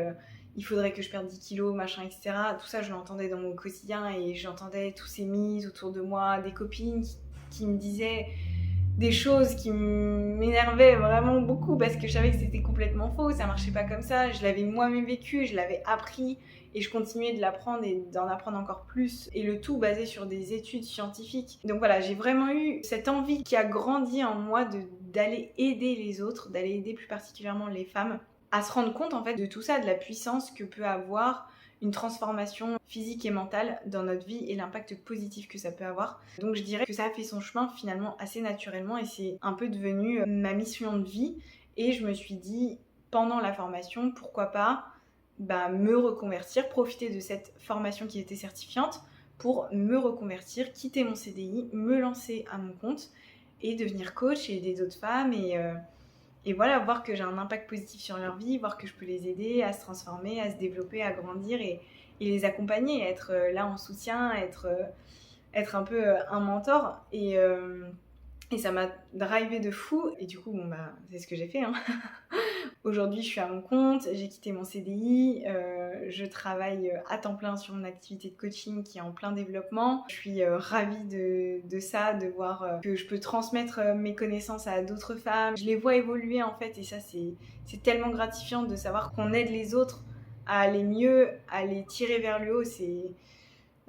il faudrait que je perde 10 kilos, machin, etc. Tout ça je l'entendais dans mon quotidien et j'entendais tous ces mises autour de moi, des copines qui me disaient des choses qui m'énervaient vraiment beaucoup parce que je savais que c'était complètement faux, ça marchait pas comme ça, je l'avais moi-même vécu, je l'avais appris et je continuais de l'apprendre et d'en apprendre encore plus et le tout basé sur des études scientifiques. Donc voilà, j'ai vraiment eu cette envie qui a grandi en moi d'aller aider les autres, d'aller aider plus particulièrement les femmes à se rendre compte en fait de tout ça, de la puissance que peut avoir une transformation physique et mentale dans notre vie et l'impact positif que ça peut avoir. Donc je dirais que ça a fait son chemin finalement assez naturellement et c'est un peu devenu ma mission de vie et je me suis dit pendant la formation pourquoi pas me reconvertir, profiter de cette formation qui était certifiante pour me reconvertir, quitter mon CDI, me lancer à mon compte et devenir coach et aider d'autres femmes et voilà, voir que j'ai un impact positif sur leur vie, voir que je peux les aider à se transformer, à se développer, à grandir et les accompagner, être là en soutien, être un peu un mentor. Et ça m'a drivé de fou. Et du coup, c'est ce que j'ai fait. Aujourd'hui, je suis à mon compte, j'ai quitté mon CDI, je travaille à temps plein sur mon activité de coaching qui est en plein développement. Je suis ravie de ça, de voir que je peux transmettre mes connaissances à d'autres femmes. Je les vois évoluer en fait et ça c'est tellement gratifiant de savoir qu'on aide les autres à aller mieux, à les tirer vers le haut. C'est...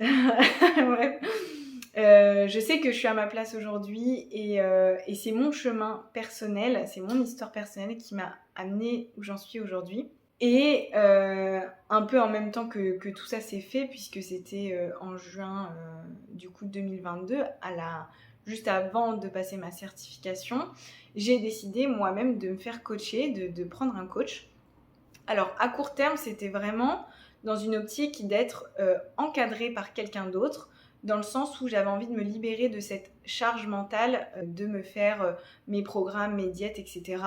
Bref. Je sais que je suis à ma place aujourd'hui et c'est mon chemin personnel, c'est mon histoire personnelle qui m'a amenée où j'en suis aujourd'hui. Et un peu en même temps que tout ça s'est fait, puisque c'était en juin du coup 2022, juste avant de passer ma certification, j'ai décidé moi-même de me faire coacher, de prendre un coach. Alors à court terme, c'était vraiment dans une optique d'être encadrée par quelqu'un d'autre, dans le sens où j'avais envie de me libérer de cette charge mentale, de me faire mes programmes, mes diètes, etc.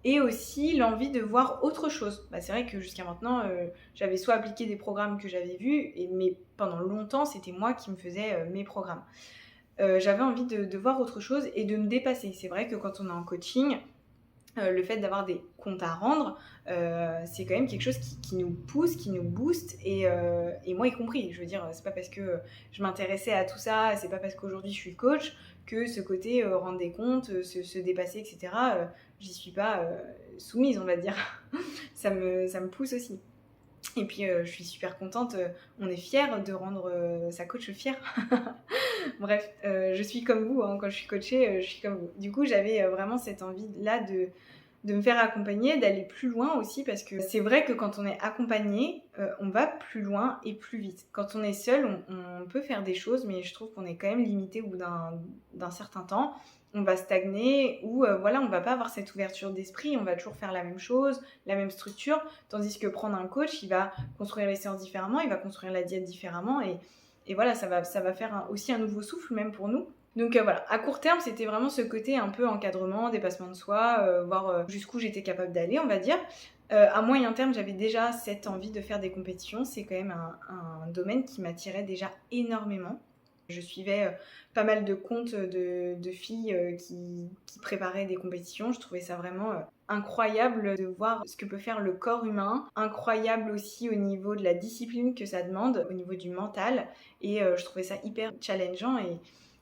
Et aussi l'envie de voir autre chose. C'est vrai que jusqu'à maintenant, j'avais soit appliqué des programmes que j'avais vus, mais pendant longtemps, c'était moi qui me faisais mes programmes. J'avais envie de voir autre chose et de me dépasser. C'est vrai que quand on est en coaching, le fait d'avoir des comptes à rendre, c'est quand même quelque chose qui nous pousse, qui nous booste, et moi y compris. Je veux dire, c'est pas parce que je m'intéressais à tout ça, c'est pas parce qu'aujourd'hui je suis coach que ce côté rendre des comptes, se dépasser, etc., j'y suis pas soumise, on va dire. Ça me pousse aussi. Et puis je suis super contente, on est fiers de rendre sa coach fière. Bref, je suis comme vous, hein, quand je suis coachée, je suis comme vous. Du coup, j'avais vraiment cette envie-là de me faire accompagner, d'aller plus loin aussi, parce que c'est vrai que quand on est accompagné, on va plus loin et plus vite. Quand on est seul, on peut faire des choses, mais je trouve qu'on est quand même limité au bout d'un certain temps. On va stagner, ou voilà, on va pas avoir cette ouverture d'esprit, on va toujours faire la même chose, la même structure, tandis que prendre un coach, il va construire les séances différemment, il va construire la diète différemment, et voilà, ça va faire aussi un nouveau souffle même pour nous. Donc voilà, à court terme, c'était vraiment ce côté un peu encadrement, dépassement de soi, voir jusqu'où j'étais capable d'aller, on va dire. À moyen terme, j'avais déjà cette envie de faire des compétitions. C'est quand même un domaine qui m'attirait déjà énormément. Je suivais pas mal de comptes de filles qui préparaient des compétitions. Je trouvais ça vraiment incroyable de voir ce que peut faire le corps humain. Incroyable aussi au niveau de la discipline que ça demande, au niveau du mental. Et je trouvais ça hyper challengeant.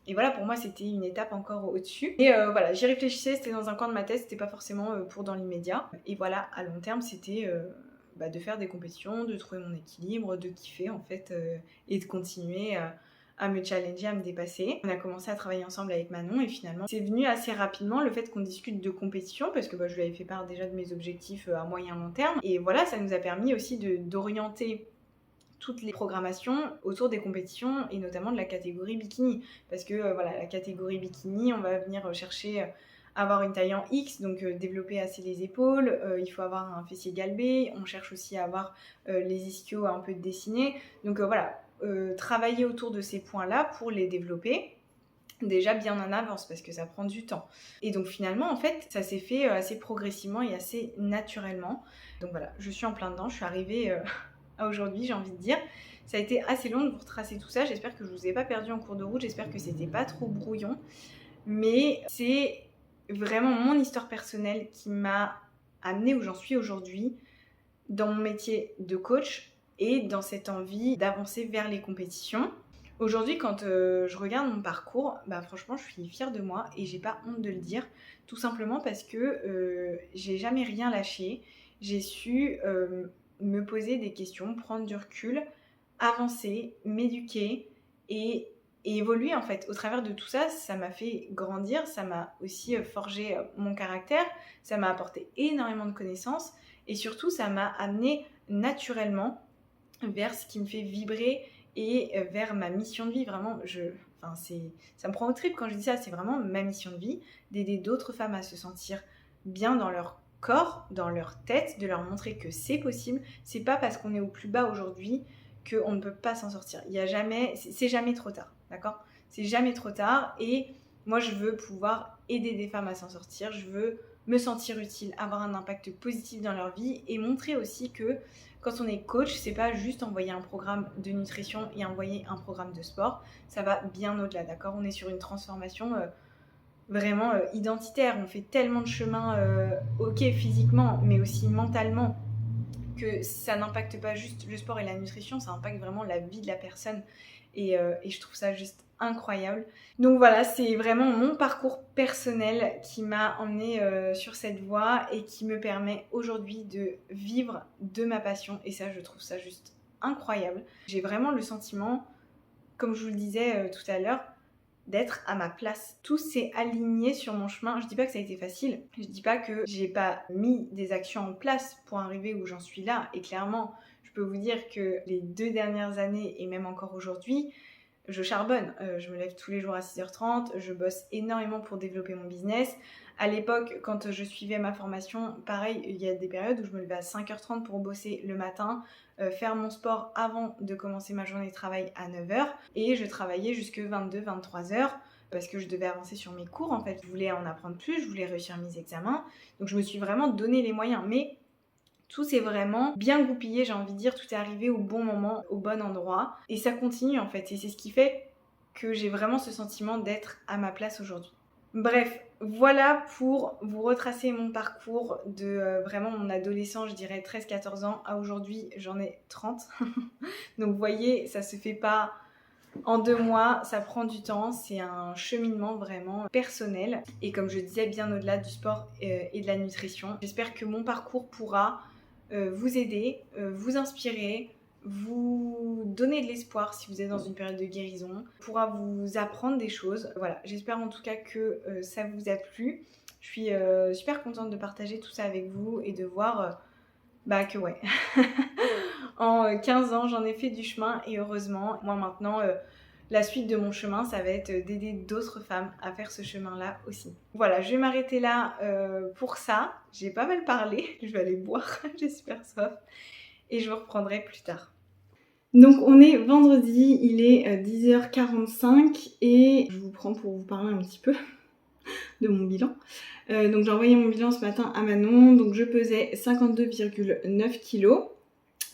Et voilà, pour moi, c'était une étape encore au-dessus. Et voilà, j'y réfléchissais, c'était dans un coin de ma tête, c'était pas forcément pour dans l'immédiat. Et voilà, à long terme, c'était de faire des compétitions, de trouver mon équilibre, de kiffer en fait, et de continuer à me challenger, à me dépasser. On a commencé à travailler ensemble avec Manon, et finalement, c'est venu assez rapidement le fait qu'on discute de compétition, parce que je lui avais fait part déjà de mes objectifs à moyen long terme. Et voilà, ça nous a permis aussi d'orienter toutes les programmations autour des compétitions, et notamment de la catégorie bikini, parce que voilà, la catégorie bikini, on va venir chercher avoir une taille en X, donc développer assez les épaules, il faut avoir un fessier galbé, on cherche aussi à avoir les ischios un peu dessinés, donc voilà, travailler autour de ces points-là pour les développer déjà bien en avance, parce que ça prend du temps. Et donc finalement, en fait, ça s'est fait assez progressivement et assez naturellement. Donc voilà, je suis en plein dedans, je suis arrivée à aujourd'hui, j'ai envie de dire. Ça a été assez long de vous retracer tout ça, j'espère que je vous ai pas perdu en cours de route, j'espère que c'était pas trop brouillon, mais c'est vraiment mon histoire personnelle qui m'a amenée où j'en suis aujourd'hui, dans mon métier de coach et dans cette envie d'avancer vers les compétitions. Aujourd'hui, quand je regarde mon parcours, franchement, je suis fière de moi et j'ai pas honte de le dire, tout simplement parce que j'ai jamais rien lâché. J'ai su me poser des questions, prendre du recul, avancer, m'éduquer et évoluer en fait. Au travers de tout ça, ça m'a fait grandir, ça m'a aussi forgé mon caractère, ça m'a apporté énormément de connaissances, et surtout, ça m'a amené naturellement vers ce qui me fait vibrer et vers ma mission de vie. Vraiment, ça me prend au trip quand je dis ça, c'est vraiment ma mission de vie, d'aider d'autres femmes à se sentir bien dans leur corps, dans leur tête, de leur montrer que c'est possible. C'est pas parce qu'on est au plus bas aujourd'hui qu'on ne peut pas s'en sortir. C'est jamais trop tard, d'accord ? C'est jamais trop tard, et moi je veux pouvoir aider des femmes à s'en sortir, je veux me sentir utile, avoir un impact positif dans leur vie, et montrer aussi que quand on est coach, c'est pas juste envoyer un programme de nutrition et envoyer un programme de sport, ça va bien au-delà, d'accord ? On est sur une transformation vraiment identitaire, on fait tellement de chemin, ok physiquement, mais aussi mentalement, que ça n'impacte pas juste le sport et la nutrition, ça impacte vraiment la vie de la personne, et je trouve ça juste incroyable. Donc voilà, c'est vraiment mon parcours personnel qui m'a emmenée sur cette voie et qui me permet aujourd'hui de vivre de ma passion, et ça, je trouve ça juste incroyable. J'ai vraiment le sentiment, comme je vous le disais tout à l'heure, d'être à ma place. Tout s'est aligné sur mon chemin. Je dis pas que ça a été facile, je dis pas que j'ai pas mis des actions en place pour arriver où j'en suis là, et clairement, je peux vous dire que les 2 dernières années et même encore aujourd'hui, je charbonne. Je me lève tous les jours à 6h30, je bosse énormément pour développer mon business. À l'époque, quand je suivais ma formation, pareil, il y a des périodes où je me levais à 5h30 pour bosser le matin, faire mon sport avant de commencer ma journée de travail à 9h, et je travaillais jusque 22-23h parce que je devais avancer sur mes cours en fait. Je voulais en apprendre plus, je voulais réussir mes examens, donc je me suis vraiment donné les moyens. Mais tout s'est vraiment bien goupillé, j'ai envie de dire, tout est arrivé au bon moment, au bon endroit. Et ça continue en fait, et c'est ce qui fait que j'ai vraiment ce sentiment d'être à ma place aujourd'hui. Bref, voilà pour vous retracer mon parcours de vraiment mon adolescent, je dirais 13-14 ans, à aujourd'hui j'en ai 30. Donc vous voyez, ça se fait pas en 2 mois, ça prend du temps, c'est un cheminement vraiment personnel. Et comme je disais, bien au-delà du sport et de la nutrition. J'espère que mon parcours pourra vous aider, vous inspirer, vous donner de l'espoir si vous êtes dans une période de guérison, pourra vous apprendre des choses. Voilà, j'espère en tout cas que ça vous a plu. Je suis super contente de partager tout ça avec vous et de voir que ouais, en 15 ans j'en ai fait du chemin, et heureusement, moi maintenant la suite de mon chemin, ça va être d'aider d'autres femmes à faire ce chemin-là aussi. Voilà, je vais m'arrêter là pour ça. J'ai pas mal parlé, je vais aller boire, j'ai super soif. Et je vous reprendrai plus tard. Donc on est vendredi, il est 10h45 et je vous prends pour vous parler un petit peu de mon bilan. Donc j'ai envoyé mon bilan ce matin à Manon, donc je pesais 52,9 kg.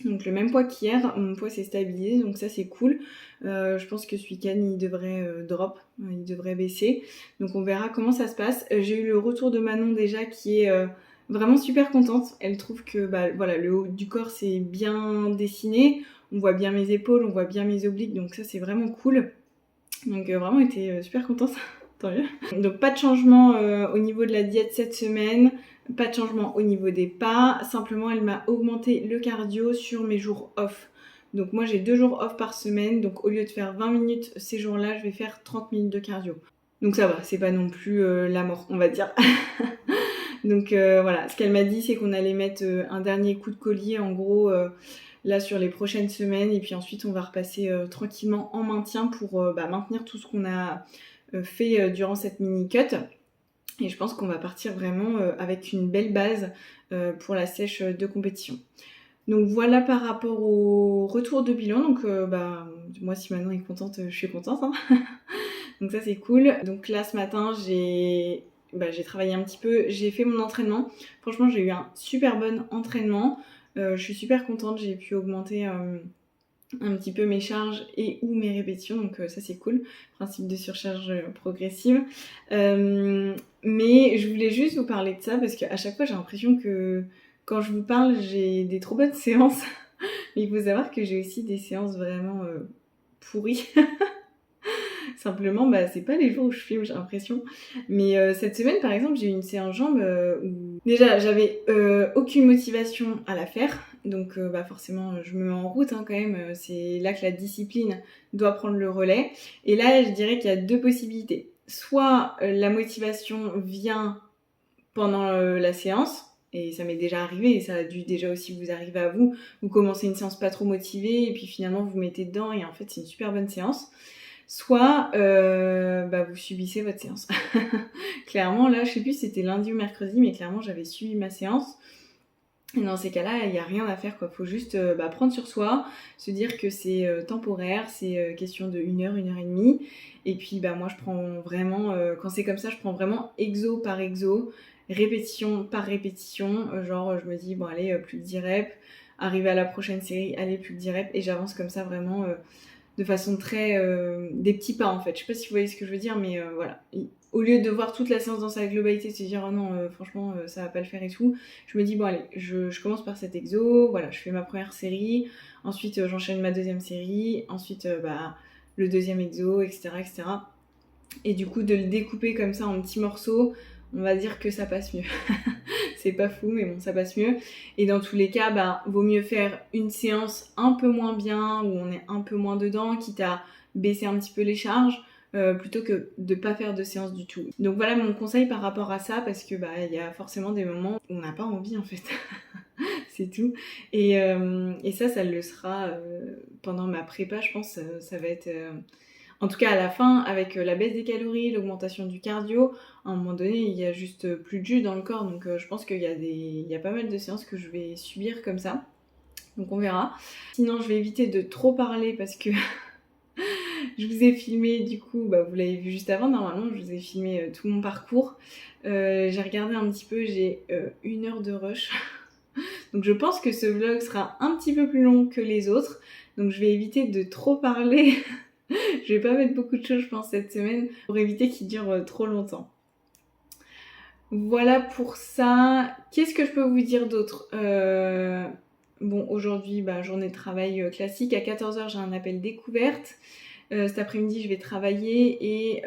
Donc le même poids qu'hier, mon poids s'est stabilisé, donc ça c'est cool. Je pense que ce week-end il devrait drop, il devrait baisser. Donc on verra comment ça se passe. J'ai eu le retour de Manon déjà qui est vraiment super contente. Elle trouve que voilà, le haut du corps c'est bien dessiné. On voit bien mes épaules, on voit bien mes obliques, donc ça c'est vraiment cool. Donc vraiment elle était super contente. Tant mieux. Donc pas de changement au niveau de la diète cette semaine. Pas de changement au niveau des pas, simplement elle m'a augmenté le cardio sur mes jours off. Donc moi j'ai 2 jours off par semaine, donc au lieu de faire 20 minutes ces jours-là, je vais faire 30 minutes de cardio. Donc ça va, c'est pas non plus la mort, on va dire. Donc voilà, ce qu'elle m'a dit c'est qu'on allait mettre un dernier coup de collier en gros là sur les prochaines semaines, et puis ensuite on va repasser tranquillement en maintien pour maintenir tout ce qu'on a fait durant cette mini-cut. Et je pense qu'on va partir vraiment avec une belle base pour la sèche de compétition. Donc voilà par rapport au retour de bilan. Donc moi si Manon est contente, je suis contente. Hein. Donc ça c'est cool. Donc là ce matin j'ai travaillé un petit peu, j'ai fait mon entraînement. Franchement j'ai eu un super bon entraînement. Je suis super contente, j'ai pu augmenter un petit peu mes charges et ou mes répétitions, donc ça c'est cool, principe de surcharge progressive. Mais je voulais juste vous parler de ça parce qu'à chaque fois j'ai l'impression que quand je vous parle j'ai des trop bonnes séances. Mais il faut savoir que j'ai aussi des séances vraiment pourries. Simplement, c'est pas les jours où je filme, j'ai l'impression. Mais cette semaine, par exemple, j'ai eu une séance jambes où déjà j'avais aucune motivation à la faire. Donc forcément, je me mets en route quand même. C'est là que la discipline doit prendre le relais. Et là, je dirais qu'il y a 2 possibilités. Soit la motivation vient pendant la séance, et ça m'est déjà arrivé, et ça a dû déjà aussi vous arriver à vous. Vous commencez une séance pas trop motivée, et puis finalement vous vous mettez dedans, et en fait c'est une super bonne séance. Soit vous subissez votre séance. Clairement, là, je sais plus si c'était lundi ou mercredi, mais clairement, j'avais suivi ma séance. Et dans ces cas-là, il n'y a rien à faire, quoi. Faut juste prendre sur soi, se dire que c'est temporaire, c'est question de 1 heure, 1 heure et demie. Et puis, moi, je prends vraiment, quand c'est comme ça, je prends vraiment exo par exo, répétition par répétition. Genre, je me dis, bon, allez, plus que 10 reps. Arriver à la prochaine série, allez, plus que 10 reps. Et j'avance comme ça, vraiment... de façon très... des petits pas en fait. Je sais pas si vous voyez ce que je veux dire, mais voilà. Au lieu de voir toute la séance dans sa globalité, de se dire oh non, franchement, ça va pas le faire et tout, je me dis bon allez, je commence par cet exo, voilà, je fais ma première série, ensuite j'enchaîne ma deuxième série, ensuite le deuxième exo, etc., etc. Et du coup, de le découper comme ça en petits morceaux, on va dire que ça passe mieux. C'est pas fou, mais bon, ça passe mieux. Et dans tous les cas, vaut mieux faire une séance un peu moins bien, où on est un peu moins dedans, quitte à baisser un petit peu les charges, plutôt que de pas faire de séance du tout. Donc voilà mon conseil par rapport à ça, parce que il y a forcément des moments où on n'a pas envie en fait. C'est tout. Et ça le sera pendant ma prépa, je pense. Ça va être... En tout cas, à la fin, avec la baisse des calories, l'augmentation du cardio, à un moment donné, il y a juste plus de jus dans le corps. Donc je pense qu'il y a pas mal de séances que je vais subir comme ça. Donc on verra. Sinon, je vais éviter de trop parler parce que je vous ai filmé, du coup, vous l'avez vu juste avant, normalement, je vous ai filmé tout mon parcours. J'ai regardé un petit peu, j'ai 1 heure de rush. Donc je pense que ce vlog sera un petit peu plus long que les autres. Donc je vais éviter de trop parler. Je vais pas mettre beaucoup de choses, je pense, cette semaine pour éviter qu'il dure trop longtemps. Voilà pour ça. Qu'est-ce que je peux vous dire d'autre Bon, aujourd'hui, journée de travail classique. À 14h, j'ai un appel découverte. Cet après-midi, je vais travailler et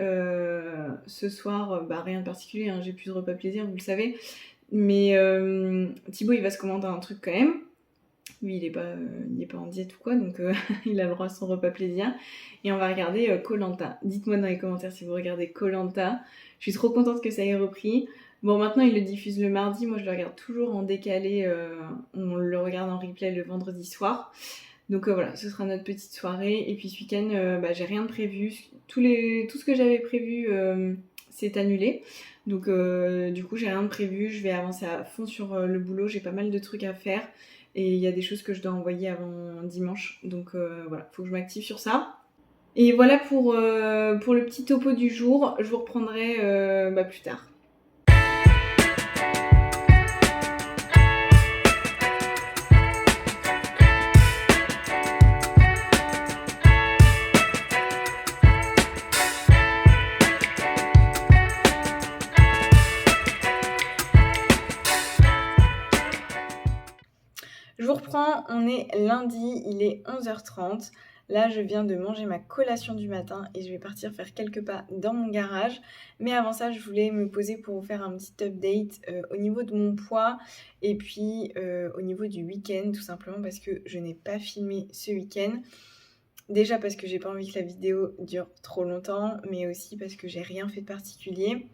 ce soir, rien de particulier, hein, j'ai plus de repas plaisir, vous le savez. Mais Thibaut, il va se commander un truc quand même. Lui, il est pas en diète ou quoi, donc il a le droit à son repas plaisir. Et on va regarder Koh-Lanta. Dites-moi dans les commentaires si vous regardez Koh-Lanta. Je suis trop contente que ça ait repris. Bon, maintenant, il le diffuse le mardi. Moi, je le regarde toujours en décalé. On le regarde en replay le vendredi soir. Donc voilà, ce sera notre petite soirée. Et puis ce week-end, j'ai rien de prévu. Tout ce que j'avais prévu s'est annulé. Donc du coup, j'ai rien de prévu. Je vais avancer à fond sur le boulot. J'ai pas mal de trucs à faire. Et il y a des choses que je dois envoyer avant dimanche. Donc voilà, faut que je m'active sur ça. Et voilà pour le petit topo du jour. Je vous reprendrai plus tard. Je vous reprends, on est lundi, il est 11h30. Là, je viens de manger ma collation du matin et je vais partir faire quelques pas dans mon garage. Mais avant ça, je voulais me poser pour vous faire un petit update au niveau de mon poids et puis au niveau du week-end, tout simplement parce que je n'ai pas filmé ce week-end. Déjà parce que j'ai pas envie que la vidéo dure trop longtemps, mais aussi parce que j'ai rien fait de particulier.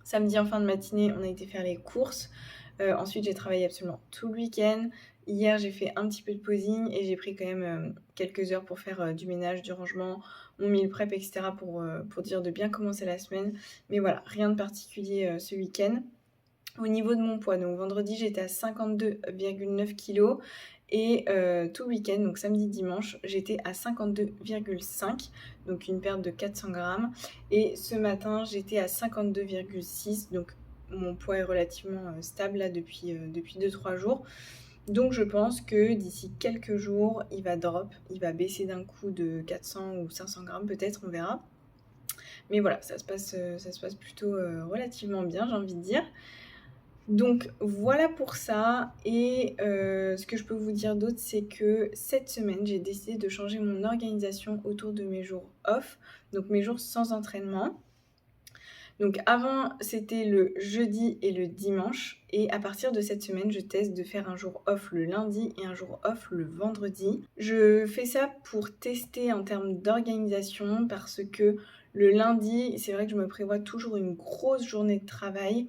Samedi en fin de matinée, on a été faire les courses. Ensuite, j'ai travaillé absolument tout le week-end. Hier, j'ai fait un petit peu de posing et j'ai pris quand même quelques heures pour faire du ménage, du rangement, mon meal prep, etc. pour dire de bien commencer la semaine. Mais voilà, rien de particulier ce week-end. Au niveau de mon poids, donc vendredi, j'étais à 52,9 kg. Et tout le week-end, donc samedi, dimanche, j'étais à 52,5, donc une perte de 400 grammes. Et ce matin, j'étais à 52,6, donc mon poids est relativement stable là depuis 2-3 jours. Donc je pense que d'ici quelques jours, il va drop, il va baisser d'un coup de 400 ou 500 grammes peut-être, on verra. Mais voilà, ça se passe plutôt relativement bien, j'ai envie de dire. Donc voilà pour ça. Et ce que je peux vous dire d'autre, c'est que cette semaine, j'ai décidé de changer mon organisation autour de mes jours off, donc mes jours sans entraînement. Donc avant, c'était le jeudi et le dimanche. Et à partir de cette semaine, je teste de faire un jour off le lundi et un jour off le vendredi. Je fais ça pour tester en termes d'organisation parce que le lundi, c'est vrai que je me prévois toujours une grosse journée de travail.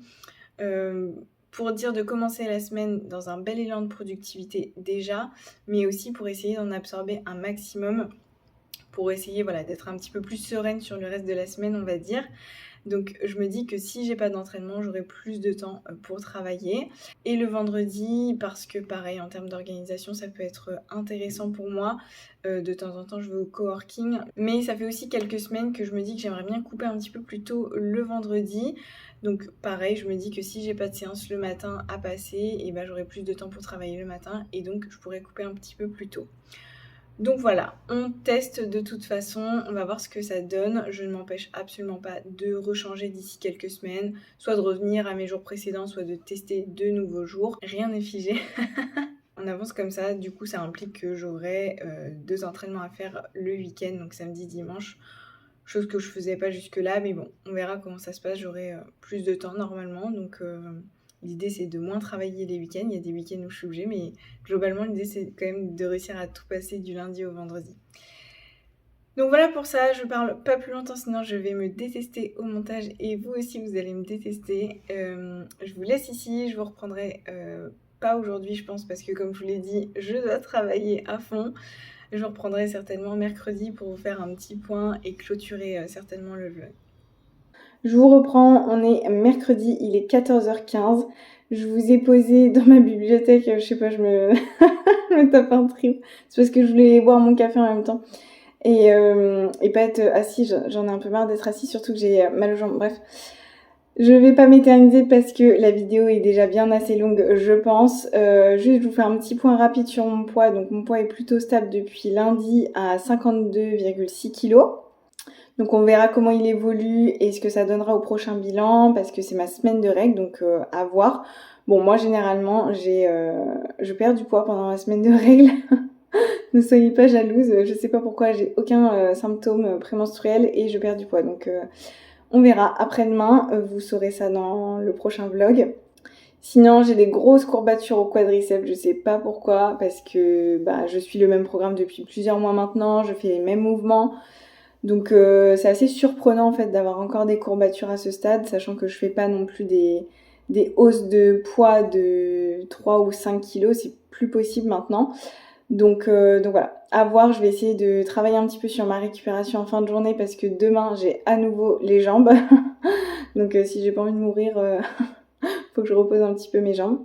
Pour dire de commencer la semaine dans un bel élan de productivité déjà, mais aussi pour essayer d'en absorber un maximum, pour essayer d'être un petit peu plus sereine sur le reste de la semaine, on va dire. Donc je me dis que si j'ai pas d'entraînement, j'aurai plus de temps pour travailler. Et le vendredi, parce que pareil, en termes d'organisation, ça peut être intéressant pour moi. De temps en temps, je vais au coworking. Mais ça fait aussi quelques semaines que je me dis que j'aimerais bien couper un petit peu plus tôt le vendredi. Donc pareil, je me dis que si j'ai pas de séance le matin à passer, et j'aurai plus de temps pour travailler le matin. Et donc je pourrais couper un petit peu plus tôt. Donc voilà, on teste de toute façon, on va voir ce que ça donne. Je ne m'empêche absolument pas de rechanger d'ici quelques semaines, soit de revenir à mes jours précédents, soit de tester de nouveaux jours. Rien n'est figé. On avance comme ça, du coup ça implique que j'aurai 2 entraînements à faire le week-end, donc samedi, dimanche. Chose que je faisais pas jusque là, mais bon, on verra comment ça se passe, j'aurai plus de temps normalement, donc... L'idée, c'est de moins travailler les week-ends. Il y a des week-ends où je suis obligée, mais globalement, l'idée, c'est quand même de réussir à tout passer du lundi au vendredi. Donc voilà pour ça, je parle pas plus longtemps sinon je vais me détester au montage et vous aussi vous allez me détester. Je vous laisse ici, je vous reprendrai pas aujourd'hui je pense parce que comme je vous l'ai dit, je dois travailler à fond. Je vous reprendrai certainement mercredi pour vous faire un petit point et clôturer certainement le vlog. Je vous reprends, on est mercredi, il est 14h15. Je vous ai posé dans ma bibliothèque, je sais pas, je me, je me tape un trip. C'est parce que je voulais boire mon café en même temps. Et pas être assis, j'en ai un peu marre d'être assis, surtout que j'ai mal aux jambes. Bref, je vais pas m'éterniser parce que la vidéo est déjà bien assez longue, je pense. Juste, je vous fais un petit point rapide sur mon poids. Donc, mon poids est plutôt stable depuis lundi à 52,6 kg. Donc, on verra comment il évolue et ce que ça donnera au prochain bilan parce que c'est ma semaine de règles, donc à voir. Bon, moi, généralement, je perds du poids pendant la semaine de règles. Ne soyez pas jalouse, je sais pas pourquoi, j'ai aucun symptôme prémenstruel et je perds du poids. Donc on verra après-demain, vous saurez ça dans le prochain vlog. Sinon, j'ai des grosses courbatures au quadriceps, je sais pas pourquoi, parce que je suis le même programme depuis plusieurs mois maintenant, je fais les mêmes mouvements. Donc c'est assez surprenant en fait d'avoir encore des courbatures à ce stade, sachant que je fais pas non plus des hausses de poids de 3 ou 5 kilos, c'est plus possible maintenant. Donc voilà, à voir, je vais essayer de travailler un petit peu sur ma récupération en fin de journée parce que demain j'ai à nouveau les jambes. Donc si j'ai pas envie de mourir, faut que je repose un petit peu mes jambes.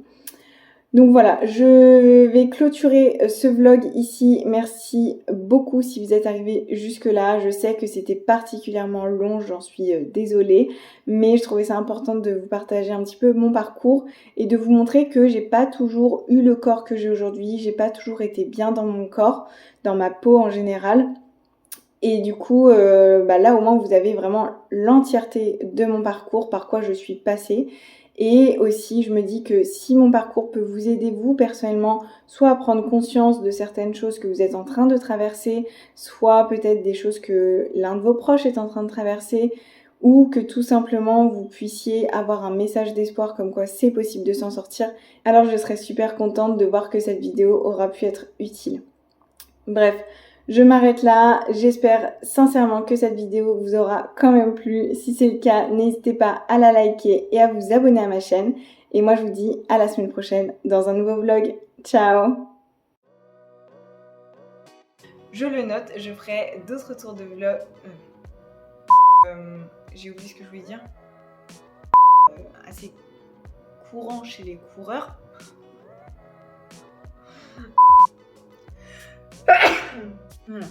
Donc voilà, je vais clôturer ce vlog ici. Merci beaucoup si vous êtes arrivés jusque là. Je sais que c'était particulièrement long, j'en suis désolée. Mais je trouvais ça important de vous partager un petit peu mon parcours et de vous montrer que j'ai pas toujours eu le corps que j'ai aujourd'hui. J'ai pas toujours été bien dans mon corps, dans ma peau en général. Et du coup, là au moins vous avez vraiment l'entièreté de mon parcours, par quoi je suis passée. Et aussi, je me dis que si mon parcours peut vous aider, vous, personnellement, soit à prendre conscience de certaines choses que vous êtes en train de traverser, soit peut-être des choses que l'un de vos proches est en train de traverser, ou que tout simplement vous puissiez avoir un message d'espoir comme quoi c'est possible de s'en sortir, alors je serais super contente de voir que cette vidéo aura pu être utile. Bref, je m'arrête là. J'espère sincèrement que cette vidéo vous aura quand même plu. Si c'est le cas, n'hésitez pas à la liker et à vous abonner à ma chaîne. Et moi, je vous dis à la semaine prochaine dans un nouveau vlog. Ciao! Je le note, je ferai d'autres tours de vlog. J'ai oublié ce que je voulais dire. Assez courant chez les coureurs. Voilà.